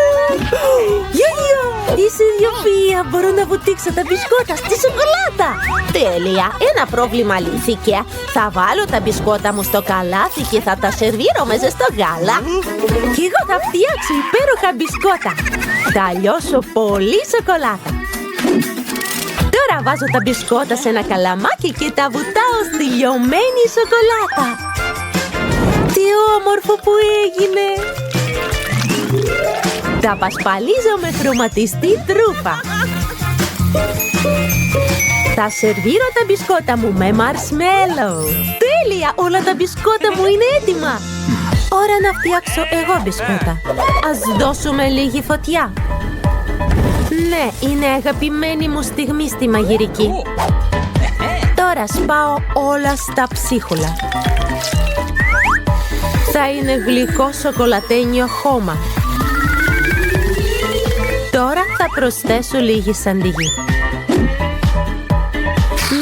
Γιαγιά, είσαι ιδιοφυΐα. Μπορώ να βουτήξω τα μπισκότα στη σοκολάτα. Τέλεια, ένα πρόβλημα λύθηκε. Θα βάλω τα μπισκότα μου στο καλάθι και θα τα σερβίρω με ζεστό γάλα. Και εγώ θα φτιάξω υπέροχα μπισκότα. Θα λιώσω πολύ σοκολάτα. Τώρα βάζω τα μπισκότα σε ένα καλαμάκι και τα βουτάω στη λιωμένη σοκολάτα. Τι όμορφο που έγινε! Τα πασπαλίζω με χρωματιστή τρούφα. Θα σερβίρω τα μπισκότα μου με μαρσμέλο. Τέλεια! Όλα τα μπισκότα μου είναι έτοιμα. Ώρα να φτιάξω εγώ μπισκότα. Ας δώσουμε λίγη φωτιά. Ναι, είναι αγαπημένη μου στιγμή στη μαγειρική. Τώρα σπάω όλα στα ψίχουλα. Θα είναι γλυκό σοκολατένιο χώμα. Τώρα θα προσθέσω λίγη σαντιγί.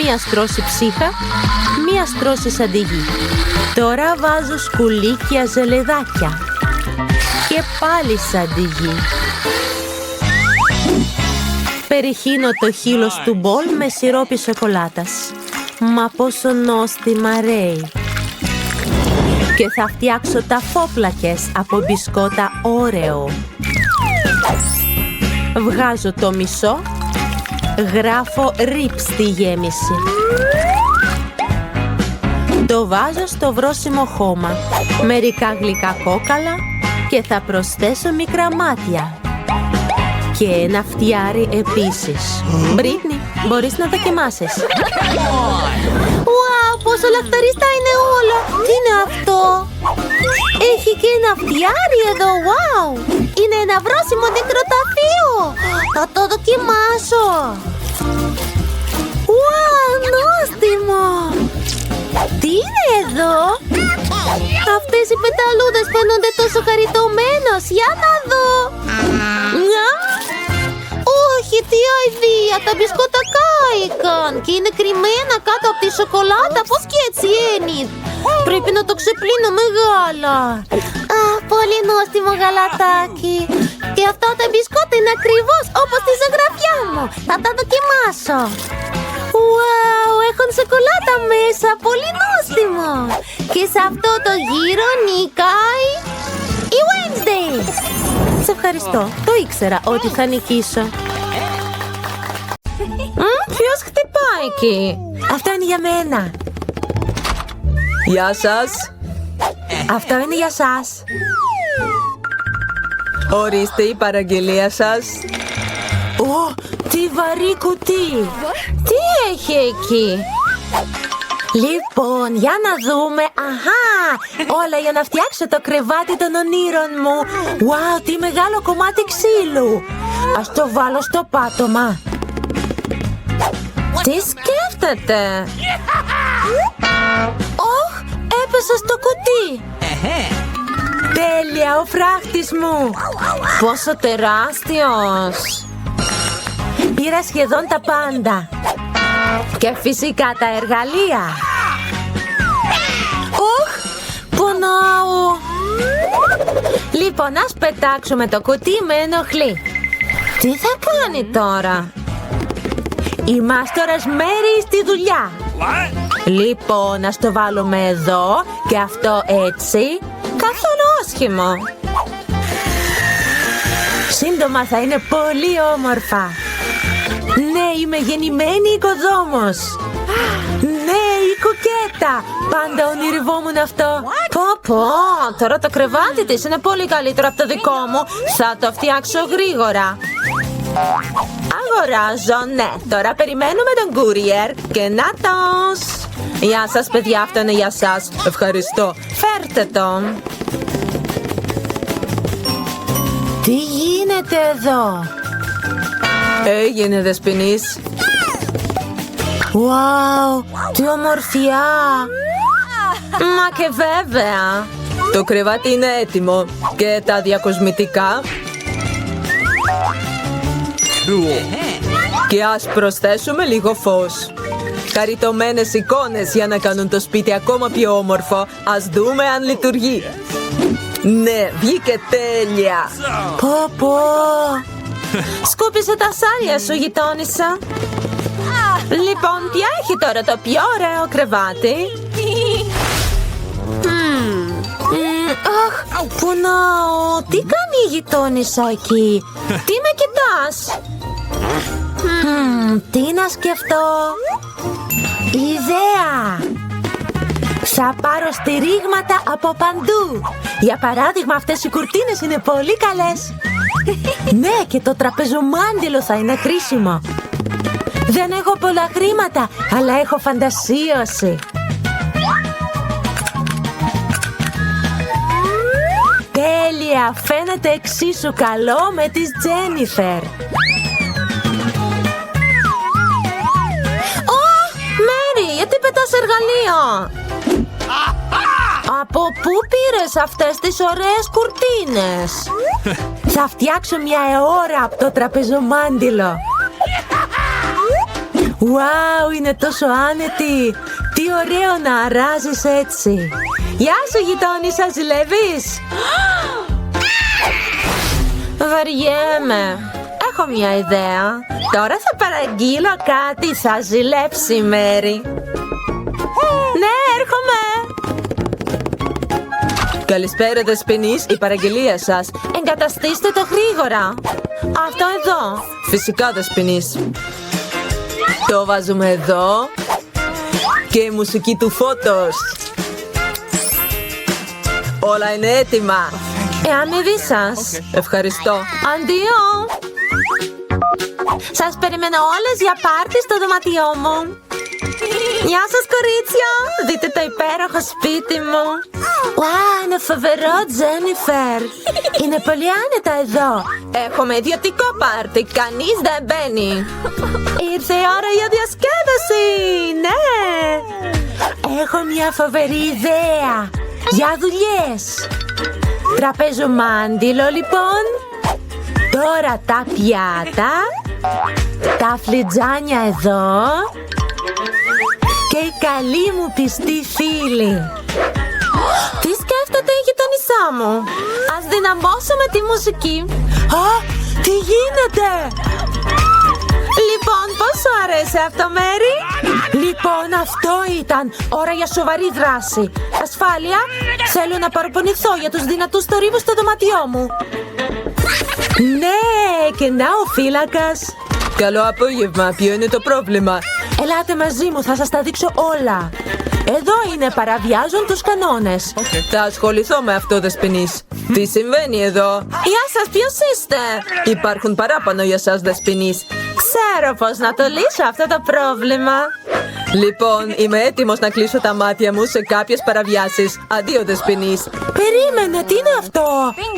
Μία στρώση ψύχα, μία στρώση σαντιγί. Τώρα βάζω σκουλίκια ζελεδάκια. Και πάλι σαν τη γη. Περιχύνω το χείλος του μπολ με σιρόπι σοκολάτας. Μα πόσο νόστιμα ρέει. Και θα φτιάξω ταφόπλακες από μπισκότα Όρεο. Βγάζω το μισό. Γράφω ριπ στη γέμιση. Το βάζω στο βρώσιμο χώμα. Μερικά γλυκά κόκαλα. Και θα προσθέσω μικρά μάτια. Και ένα φτιάρι επίσης. Μπρίτνι, μπορείς να δοκιμάσεις. Wow, πόσο λαχταριστά είναι όλα. Τι είναι αυτό? Έχει και ένα φτιάρι εδώ, wow. Είναι ένα βρώσιμο νεκροταφείο. Θα το δοκιμάσω. Wow, νόστιμο. Τι είναι εδώ? Αυτές οι πεταλούδες φαίνονται τόσο χαριτωμένος. Για να δω. Όχι, τι αηδία. Τα μπισκότα κάηκαν και είναι κρυμμένα κάτω από τη σοκολάτα. Πώς και έτσι είναι? Πρέπει να το ξεπλύνω μεγάλα. Πολύ νόστιμο γαλατάκι. Και αυτά τα μπισκότα είναι ακριβώς όπως τη ζωγραφιά μου. Θα τα δοκιμάσω. Wow, έχουν σοκολάτα μέσα. Πολύ νόστιμο. Και σε αυτό το γύρο νικάει η Wednesday. Σε ευχαριστώ. Το ήξερα ότι θα νικήσω. Ποιος χτυπάει εκεί? Αυτό είναι για μένα. Γεια σας. Αυτό είναι για σας. Ορίστε η παραγγελία σας. Ω, τι βαρύ κουτί. Τι έχει εκεί? Λοιπόν, για να δούμε. Αχά, όλα για να φτιάξω το κρεβάτι των ονείρων μου. Wow, τι μεγάλο κομμάτι ξύλου. Ας το βάλω στο πάτωμα. Τι σκέφτεται? Ωχ, έπεσα στο κουτί. Τέλεια, ο φράχτης μου. Πόσο τεράστιος. Πήρα σχεδόν τα πάντα. Και φυσικά τα εργαλεία. Ωχ, πονάω. Λοιπόν, ας πετάξουμε το κουτί, με ενοχλεί. Τι θα κάνει τώρα? Η μάστορας Μέρι στη δουλειά. Λοιπόν, ας το βάλουμε εδώ και αυτό έτσι. Καθόλου άσχημο. Σύντομα θα είναι πολύ όμορφα. Ναι, είμαι γεννημένη οικοδόμος. Ναι, η κοκέτα. Πάντα ονειρευόμουν αυτό. Πω, τώρα το κρεβάτι της είναι πολύ καλύτερο από το δικό μου. Θα το φτιάξω γρήγορα. Αγοράζω, ναι. Τώρα περιμένουμε τον courier. Και νάτος. Γεια σας παιδιά, αυτό είναι για σας. Ευχαριστώ. Φέρτε το. Τι γίνεται εδώ? Έγινε δεσποινής. Wow, τι ομορφιά. Μα και βέβαια. Το κρεβάτι είναι έτοιμο. Και τα διακοσμητικά. Και ας προσθέσουμε λίγο φως. Χαριτωμένες εικόνες για να κάνουν το σπίτι ακόμα πιο όμορφο. Ας δούμε αν λειτουργεί. Ναι, βγήκε τέλεια. Πω. Σκούπισε τα σάλια σου, γειτόνισσα. Λοιπόν, ποια έχει τώρα το πιο ωραίο κρεβάτι? Αχ, πονάω. Τι κάνει η γειτόνισσα εκεί? Τι με κοιτάς? Τι να σκεφτώ? Ιδέα! Θα πάρω στηρίγματα από παντού. Για παράδειγμα, αυτές οι κουρτίνες είναι πολύ καλές. Ναι, και το τραπεζομάντιλο θα είναι χρήσιμο. Δεν έχω πολλά χρήματα, αλλά έχω φαντασίωση. Τέλεια! Φαίνεται εξίσου καλό με της Τζένιφερ. Μέρι, γιατί πετάς εργαλείο? Από πού πήρες αυτές τις ωραίες κουρτίνες? Θα φτιάξω μια αιώρα από το τραπεζομάντιλο. Wow, είναι τόσο άνετη. Τι ωραίο να αράζεις έτσι. Γεια σου, γειτόνισσα, ζηλεύεις? Βαριέμαι. Έχω μια ιδέα. Τώρα θα παραγγείλω κάτι, θα ζηλέψει η Μέρι. Ναι, έρχομαι. Καλησπέρα δεσποινείς, η παραγγελία σας. Εγκαταστήστε το γρήγορα. Αυτό εδώ. Φυσικά δεσποινείς. Το βάζουμε εδώ. Και η μουσική του φώτος. Όλα είναι έτοιμα. Αμοιβή σας. Ευχαριστώ. Αντίο. Σας περιμένω όλες για πάρτι στο δωμάτιό μου. Γεια σας κορίτσια. Δείτε το υπέροχο σπίτι μου. Είναι φοβερό, Τζένιφερ. Είναι πολύ άνετα εδώ. Έχουμε ιδιωτικό πάρτι. Κανείς δεν μπαίνει. Ήρθε η ώρα για διασκέδαση. Ναι. Έχω μια φοβερή ιδέα. Για δουλειές. Τραπεζομάντιλο λοιπόν. Τώρα τα πιάτα. Τα φλιτζάνια εδώ. Και η καλή μου πιστή φίλη. Τι σκέφτεται η γειτονισά μου? Ας δυναμώσουμε τη μουσική. Τι γίνεται? Λοιπόν, πώς σου αρέσει αυτό, Μέρι? Λοιπόν, αυτό ήταν. Ώρα για σοβαρή δράση. Ασφάλεια, θέλω να παραπονηθώ για τους δυνατούς θορύβους στο δωμάτιό μου. Ναι, και να ο φύλακας. Καλό απόγευμα, ποιο είναι το πρόβλημα? Ελάτε μαζί μου, θα σας τα δείξω όλα. Εδώ είναι, παραβιάζουν τους κανόνες. Θα ασχοληθώ με αυτό, δεσποινείς. Τι συμβαίνει εδώ? Γεια σας, ποιος είστε? Υπάρχουν παράπονο για σας, δεσποινείς. Ξέρω πώς να το λύσω αυτό το πρόβλημα. Λοιπόν, είμαι έτοιμος να κλείσω τα μάτια μου σε κάποιες παραβιάσεις. Αντίο, δεσποινείς. Περίμενε, τι είναι αυτό?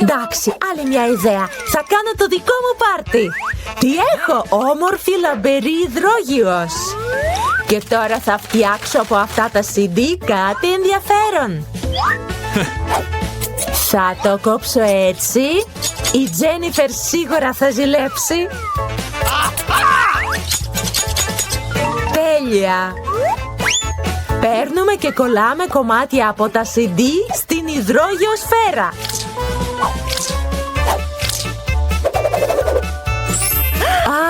Εντάξει, άλλη μια ιδέα. Θα κάνω το δικό μου πάρτι. Τι έχω? Όμορφη λαμπερή υδρόγειος. Και τώρα θα φτιάξω από αυτά τα CD κάτι ενδιαφέρον. Θα το κόψω έτσι. Η Τζένιφερ σίγουρα θα ζηλέψει. Τέλεια. Παίρνουμε και κολλάμε κομμάτια από τα CD στην υδρόγειο σφαίρα.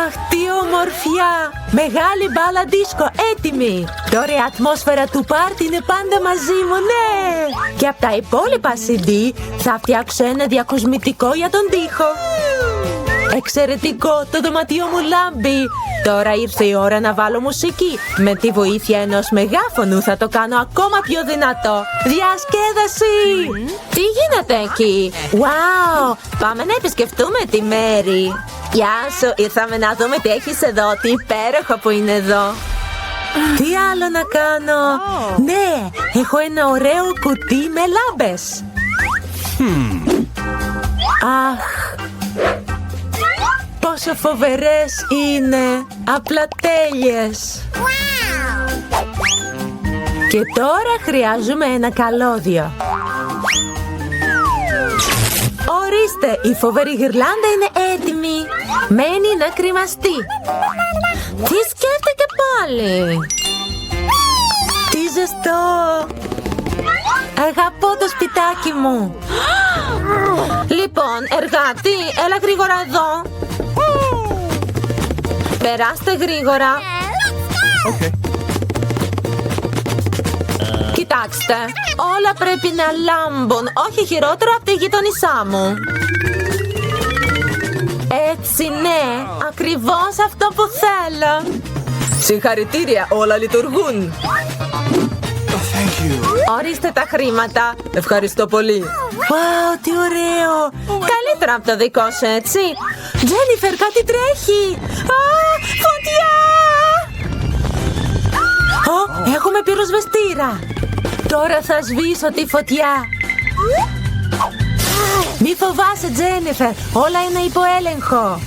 Αχ, τι ομορφιά! Μεγάλη μπάλα δίσκο έτοιμη! Τώρα η ατμόσφαιρα του πάρτι είναι πάντα μαζί μου, ναι! Και από τα υπόλοιπα CD θα φτιάξω ένα διακοσμητικό για τον τοίχο. Εξαιρετικό! Το δωματιό μου λάμπει! Τώρα ήρθε η ώρα να βάλω μουσική. Με τη βοήθεια ενός μεγάφωνου θα το κάνω ακόμα πιο δυνατό. Διασκέδαση! Τι γίνεται εκεί? Wow! Πάμε να επισκεφτούμε τη Μέρι. Γεια σου! Ήρθαμε να δούμε τι έχεις εδώ. Τι υπέροχο που είναι εδώ. Τι άλλο να κάνω? Ναι! Έχω ένα ωραίο κουτί με λάμπες. Αχ! Πόσο φοβερές είναι! Απλά τέλειες! Και τώρα χρειάζομαι ένα καλώδιο. Ορίστε, η φοβερή γυρλάντα είναι έτοιμη. Μένει να κρυμαστεί. Τι σκέφτεται πάλι? Τι ζεστό! Αγαπώ το σπιτάκι μου. Λοιπόν, εργάτη, έλα γρήγορα εδώ. Περάστε γρήγορα. Κοιτάξτε, όλα πρέπει να λάμπουν. Όχι χειρότερο από τη γειτονισά μου. Έτσι, ναι, ακριβώς αυτό που θέλω. Συγχαρητήρια, όλα λειτουργούν. Ορίστε τα χρήματα. Ευχαριστώ πολύ. Wow, τι ωραίο. Καλύτερα από το δικό σου, έτσι. Τζένιφερ, κάτι τρέχει. Φωτιά! Έχουμε πυροσβεστήρα. Τώρα θα σβήσω τη φωτιά. Μη φοβάσαι, Τζένιφερ. Όλα είναι υπό έλεγχο.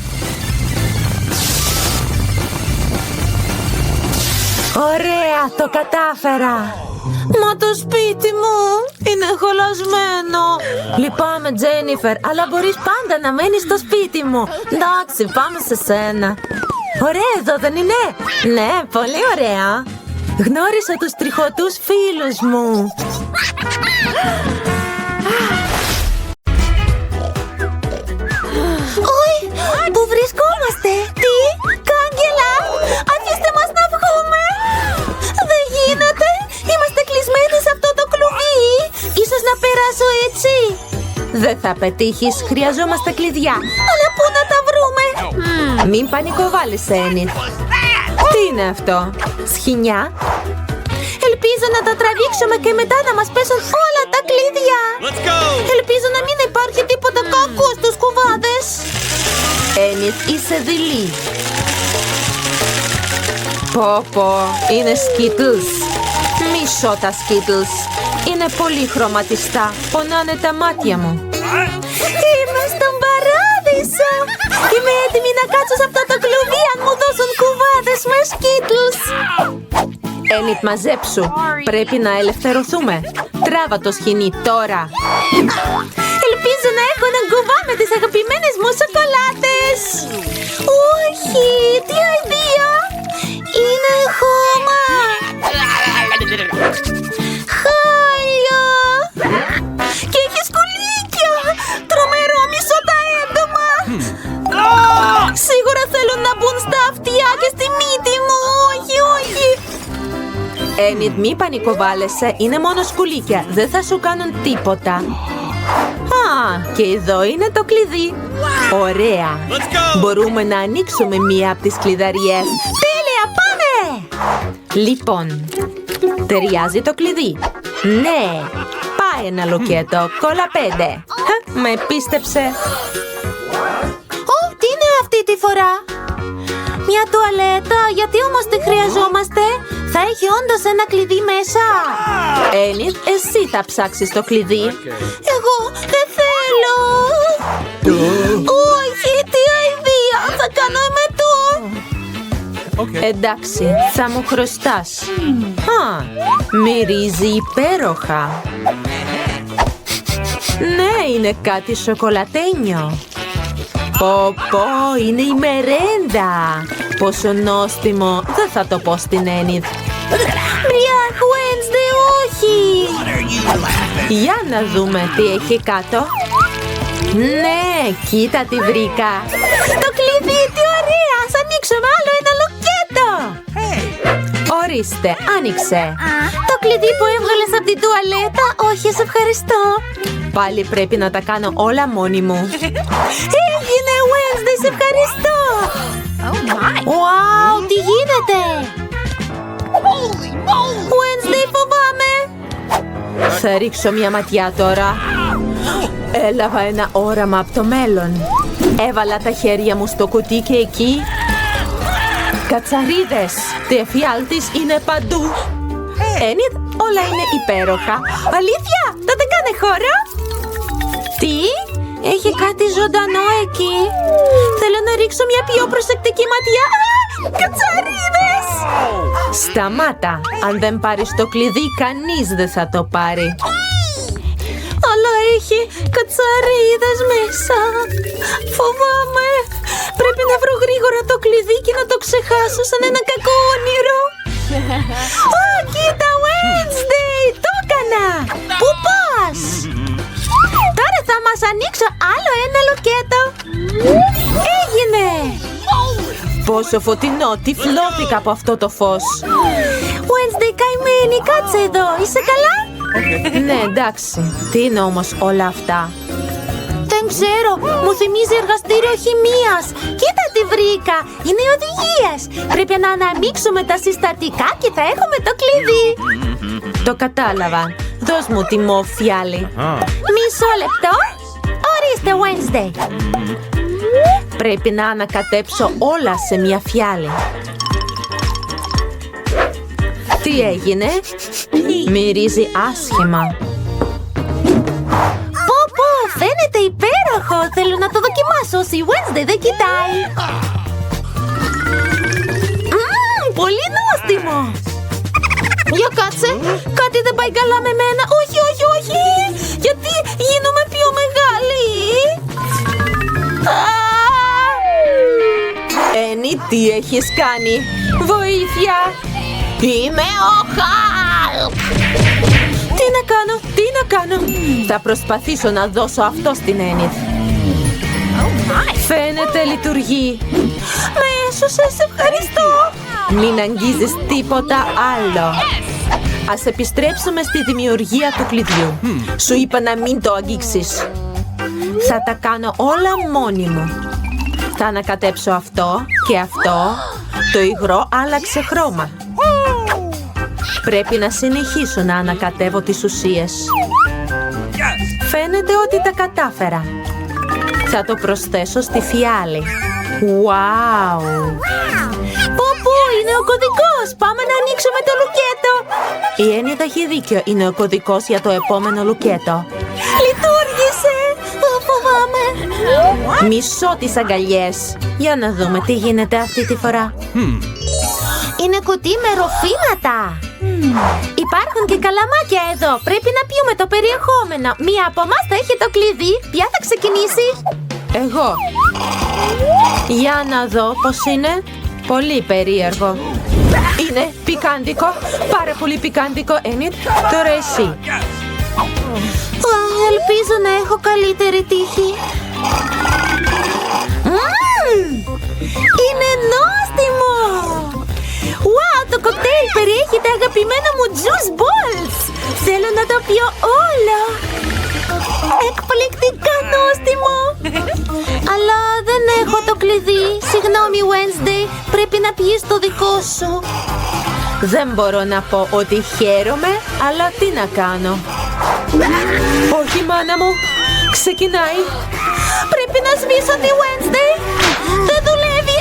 Ωραία, το κατάφερα. Μα το σπίτι μου είναι χολασμένο. Λυπάμαι, Τζένιφερ, αλλά μπορείς πάντα να μένεις στο σπίτι μου. Εντάξει, πάμε σε σένα. Ωραία εδώ, δεν είναι? Ναι, πολύ ωραία. Γνώρισα τους τριχωτούς φίλους μου. περάσω έτσι? Δεν θα πετύχεις, χρειαζόμαστε κλειδιά. Αλλά πού να τα βρούμε? Μην πανικοβάλλεις, Ένιθ. Τι είναι αυτό, σχοινιά? Ελπίζω να τα τραβήξουμε και μετά να μας πέσουν όλα τα κλειδιά. Ελπίζω να μην υπάρχει τίποτα κακό στους κουβάδες. Ένιθ, είσαι δειλή. Πω, είναι Skittles. Μισώ τα Skittles. Είναι πολύ χρωματιστά. Πονάνε τα μάτια μου. Είμαι στον παράδεισο. Είμαι έτοιμη να κάτσω σε αυτό το κλουβί αν μου δώσουν κουβάδες με Skittles. Ένιθ, μαζέψου. Πρέπει να ελευθερωθούμε. Τράβα το σκοινί τώρα. Ελπίζω να έχω έναν κουβά με τις αγαπημένες μου σοκολάτες. Όχι, τι αηδία. Είναι χώμα. Χάλια. Και έχει σκουλίκια. Τρομερό, μισώ τα έντομα. Σίγουρα θέλουν να μπουν στα αυτιά και στη μύτη μου. Όχι, όχι. Ένιθ, μη πανικοβάλλεσαι. Είναι μόνο σκουλίκια. Δεν θα σου κάνουν τίποτα. Και εδώ είναι το κλειδί. Ωραία. Μπορούμε να ανοίξουμε μία από τις κλειδαριές. Τέλεια, πάμε. Λοιπόν, ταιριάζει το κλειδί. Ναι. Πάει ένα λουκέτο. Κόλλα 5. Με πίστεψε. Τι είναι αυτή τη φορά? Μια τουαλέτα, γιατί όμως τη χρειαζόμαστε? Θα έχει όντως ένα κλειδί μέσα? Ένιθ, εσύ θα ψάξεις το κλειδί. Εγώ δεν θέλω. Όχι, τι αηδία. Θα κάνω εμετό. Εντάξει, θα μου χρωστάς. Μυρίζει υπέροχα. Ναι, είναι κάτι σοκολατένιο. Πω, είναι η μερέντα. Πόσο νόστιμο. Δεν θα το πω στην Ένιθ. Μπλιάχ, Wednesday, όχι. Για να δούμε τι έχει κάτω. Ναι, κοίτα τι βρήκα. Το κλειδί, τι ωραία. Ας ανοίξουμε άλλο ένα λουκέτο. Ορίστε, άνοιξε. Το κλειδί που έβγαλες από την τουαλέτα? Όχι, σε ευχαριστώ. Πάλι πρέπει να τα κάνω όλα μόνη μου. Έγινε, Wednesday, σε ευχαριστώ. Wow, τι γίνεται? Wednesday, φοβάμαι. Θα ρίξω μια ματιά τώρα. Έλαβα ένα όραμα από το μέλλον. Έβαλα τα χέρια μου στο κουτί και εκεί... Κατσαρίδες! Το εφιάλτης είναι παντού. Ένιθ, όλα είναι υπέροχα. Αλήθεια, τότε κάνε χώρο. Τι? Έχει κάτι ζωντανό εκεί. Θέλω να ρίξω μια πιο προσεκτική ματιά. Κατσαρίδες! Σταμάτα! Αν δεν πάρεις το κλειδί, κανείς δεν θα το πάρει. Αλλά έχει κατσαρίδες μέσα. Φοβάμαι. Πρέπει να βρω γρήγορα το κλειδί και να το ξεχάσω σαν ένα κακό όνειρο. Κοίτα, Wednesday! Το έκανα! Πού πας? Τώρα θα μας ανοίξω άλλο ένα λουκέτο. Έγινε! Πόσο φωτεινό! Τυφλώθηκα από αυτό το φως. Wednesday, καημένη, κάτσε εδώ. Είσαι καλά? Ναι, εντάξει. Τι είναι όμως όλα αυτά? Δεν ξέρω. Μου θυμίζει εργαστήριο χημείας. Κοίτα τι βρήκα. Είναι οδηγίες. Πρέπει να αναμίξουμε τα συστατικά και θα έχουμε το κλειδί. Το κατάλαβα. Δώσ' μου τη μοβ φιάλη. Μισό λεπτό. Ορίστε, Wednesday. Πρέπει να ανακατέψω όλα σε μια φιάλη. Τι έγινε? Μυρίζει άσχημα. Φαίνεται υπέροχο. Θέλω να το δοκιμάσω. Η Wednesday δεν κοιτάει. Πολύ νόστιμο. Για κάτσε. Κάτι δεν πάει καλά με μένα. Όχι, όχι, όχι. Γιατί γίνομαι πιο μεγάλη. Ένι, τι έχεις κάνει? Βοήθεια! Είμαι ο Χαλκ! Τι να κάνω, τι να κάνω? Θα προσπαθήσω να δώσω αυτό στην Ένιθ. Φαίνεται λειτουργεί. Με έσωσες, ευχαριστώ. Μην αγγίζεις τίποτα άλλο. Ας επιστρέψουμε στη δημιουργία του κλειδιού. Σου είπα να μην το αγγίξεις. Θα τα κάνω όλα μόνη μου. Θα ανακατέψω αυτό και αυτό. Το υγρό άλλαξε χρώμα. Πρέπει να συνεχίσω να ανακατεύω τις ουσίες. Φαίνεται ότι τα κατάφερα. Θα το προσθέσω στη φιάλη. Wow! Πού είναι ο κωδικός! Πάμε να ανοίξουμε το λουκέτο! Η Έννη θα έχει δίκιο. Είναι ο κωδικός για το επόμενο λουκέτο. Λειτουργήσε! Φοβάμαι! Μισώ τις αγκαλιές. Για να δούμε τι γίνεται αυτή τη φορά. Είναι κουτί με ροφήματα. Υπάρχουν και καλαμάκια εδώ. Πρέπει να πιούμε το περιεχόμενο. Μία από εμάς θα έχει το κλειδί. Ποια θα ξεκινήσει? Εγώ. Για να δω πώς είναι. Πολύ περίεργο. Είναι πικάντικο. Πάρα πολύ πικάντικο, Ένιτ. Τώρα εσύ. Ελπίζω να έχω καλύτερη τύχη. Είναι νόστιμο! Wow, το κοκτέιλ περιέχει τα αγαπημένα μου juice balls. Θέλω να το πιω όλο. Εκπληκτικά νόστιμο. Αλλά δεν έχω το κλειδί. Συγγνώμη, Wednesday. Πρέπει να πιείς το δικό σου. Δεν μπορώ να πω ότι χαίρομαι, αλλά τι να κάνω. Όχι, μάνα μου. Ξεκινάει. Πρέπει να σβήσω τη Wednesday. Δεν δουλεύει.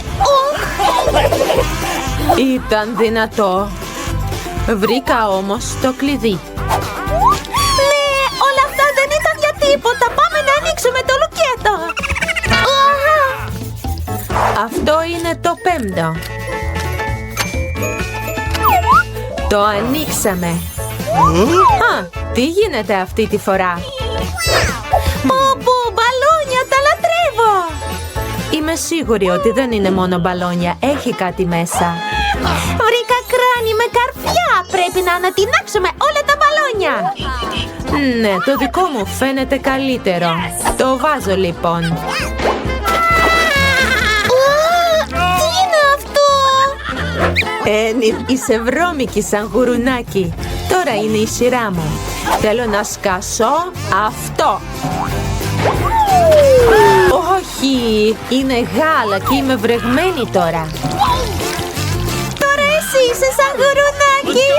Ήταν δυνατό. Βρήκα όμως το κλειδί. Ναι, όλα αυτά δεν ήταν για τίποτα. Πάμε να ανοίξουμε το λουκέτο. Αυτό είναι το 5ο. Το ανοίξαμε. Τι γίνεται αυτή τη φορά? Μπαλόνια, τα λατρεύω. Είμαι σίγουρη ότι δεν είναι μόνο μπαλόνια. Έχει κάτι μέσα. Βρήκα κράνη με καρφιά. Πρέπει να ανατινάξουμε όλα τα μπαλόνια. Ναι, το δικό μου φαίνεται καλύτερο. Το βάζω λοιπόν. Τι είναι αυτό? Ένι, είσαι βρώμικη σαν γουρουνάκι. Τώρα είναι η σειρά μου. Θέλω να σκάσω αυτό. Όχι, είναι γάλα και είμαι βρεγμένη τώρα. Τώρα εσύ είσαι σαν γουρουνάκι.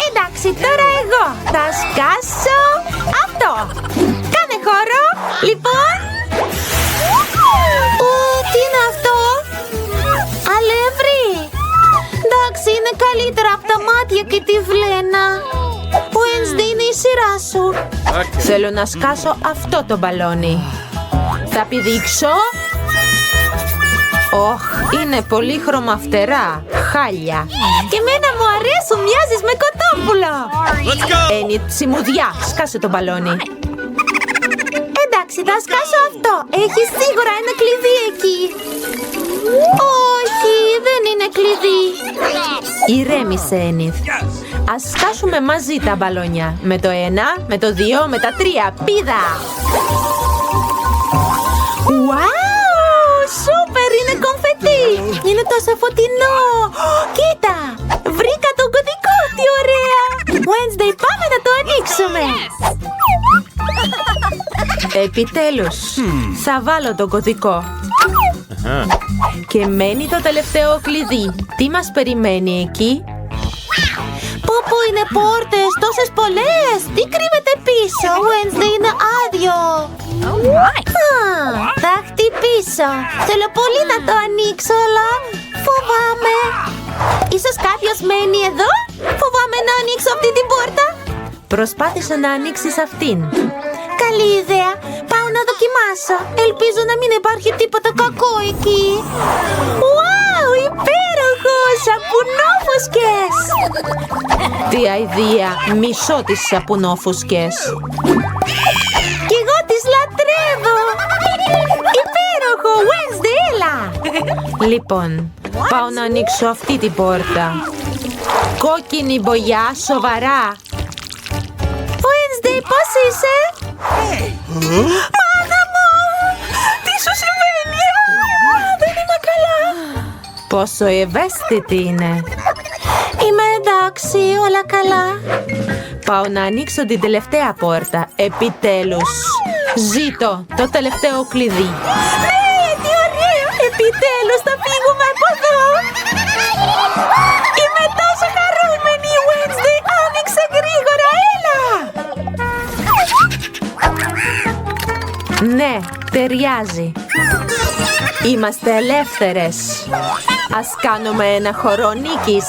Εντάξει, τώρα εγώ θα σκάσω αυτό. Κάνε χώρο, λοιπόν. Τι είναι αυτό? Αλεύρι. Εντάξει, είναι καλύτερα από τα μάτια και τη βλένα. Wednesday, είναι η σειρά σου. Θέλω να σκάσω αυτό το μπαλόνι. Θα πηδήξω. Είναι πολύ χρωμαφτερά. Χάλια. Και εμένα μου αρέσουν, μοιάζεις με κοτόπουλο. Ένι, τσιμουδιά, σκάσε το μπαλόνι. Εντάξει, θα σκάσω αυτό. Έχει σίγουρα ένα κλειδί εκεί. Όχι, δεν είναι κλειδί. Ηρέμησε, Ένιθ. Ας σκάσουμε μαζί τα μπαλόνια. Με το 1, με το 2, με τα 3. Πήδα! Wow, σούπερ, είναι κομφετί. Είναι τόσο φωτεινό. Κοίτα, βρήκα τον κωδικό, τι ωραία. Wednesday, πάμε να το ανοίξουμε. Επιτέλους, θα βάλω τον κωδικό. Και μένει το τελευταίο κλειδί. Τι μας περιμένει εκεί? Πού είναι πόρτες, τόσες πολλές. Τι κρύβεται πίσω? Wednesday, είναι άδειο. Θα χτυπήσω. Θέλω πολύ να το ανοίξω, αλλά φοβάμαι. Ίσως κάποιος μένει εδώ. Φοβάμαι να ανοίξω αυτή την πόρτα. Προσπάθησε να ανοίξεις αυτήν. Καλή ιδέα. Πάω να δοκιμάσω. Ελπίζω να μην υπάρχει τίποτα κακό εκεί. Wow, υπέροχο! Σαπουνόφουσκες! Τι αηδία, μισώ τις σαπουνόφουσκες. Κι εγώ τις λατρεύω! Υπέροχο! Wednesday, έλα! Λοιπόν, πάω να ανοίξω αυτή την πόρτα. Κόκκινη μπογιά, σοβαρά. Wednesday, πώς είσαι? Μάνα μου! Τι σου συμβαίνει? Δεν είμαι καλά! Πόσο ευαίσθητη είναι. Είμαι Εντάξει, όλα καλά. Πάω να ανοίξω την τελευταία πόρτα. Επιτέλους. Ζήτω το τελευταίο κλειδί. Ναι, τι ωραίο! Επιτέλους θα φύγουμε από εδώ. Είμαι τόσο χαρούμενη. Wednesday, άνοιξε γρήγορα, έλα! Ναι, ταιριάζει. Είμαστε ελεύθερες. Ας κάνουμε ένα χορό νίκης.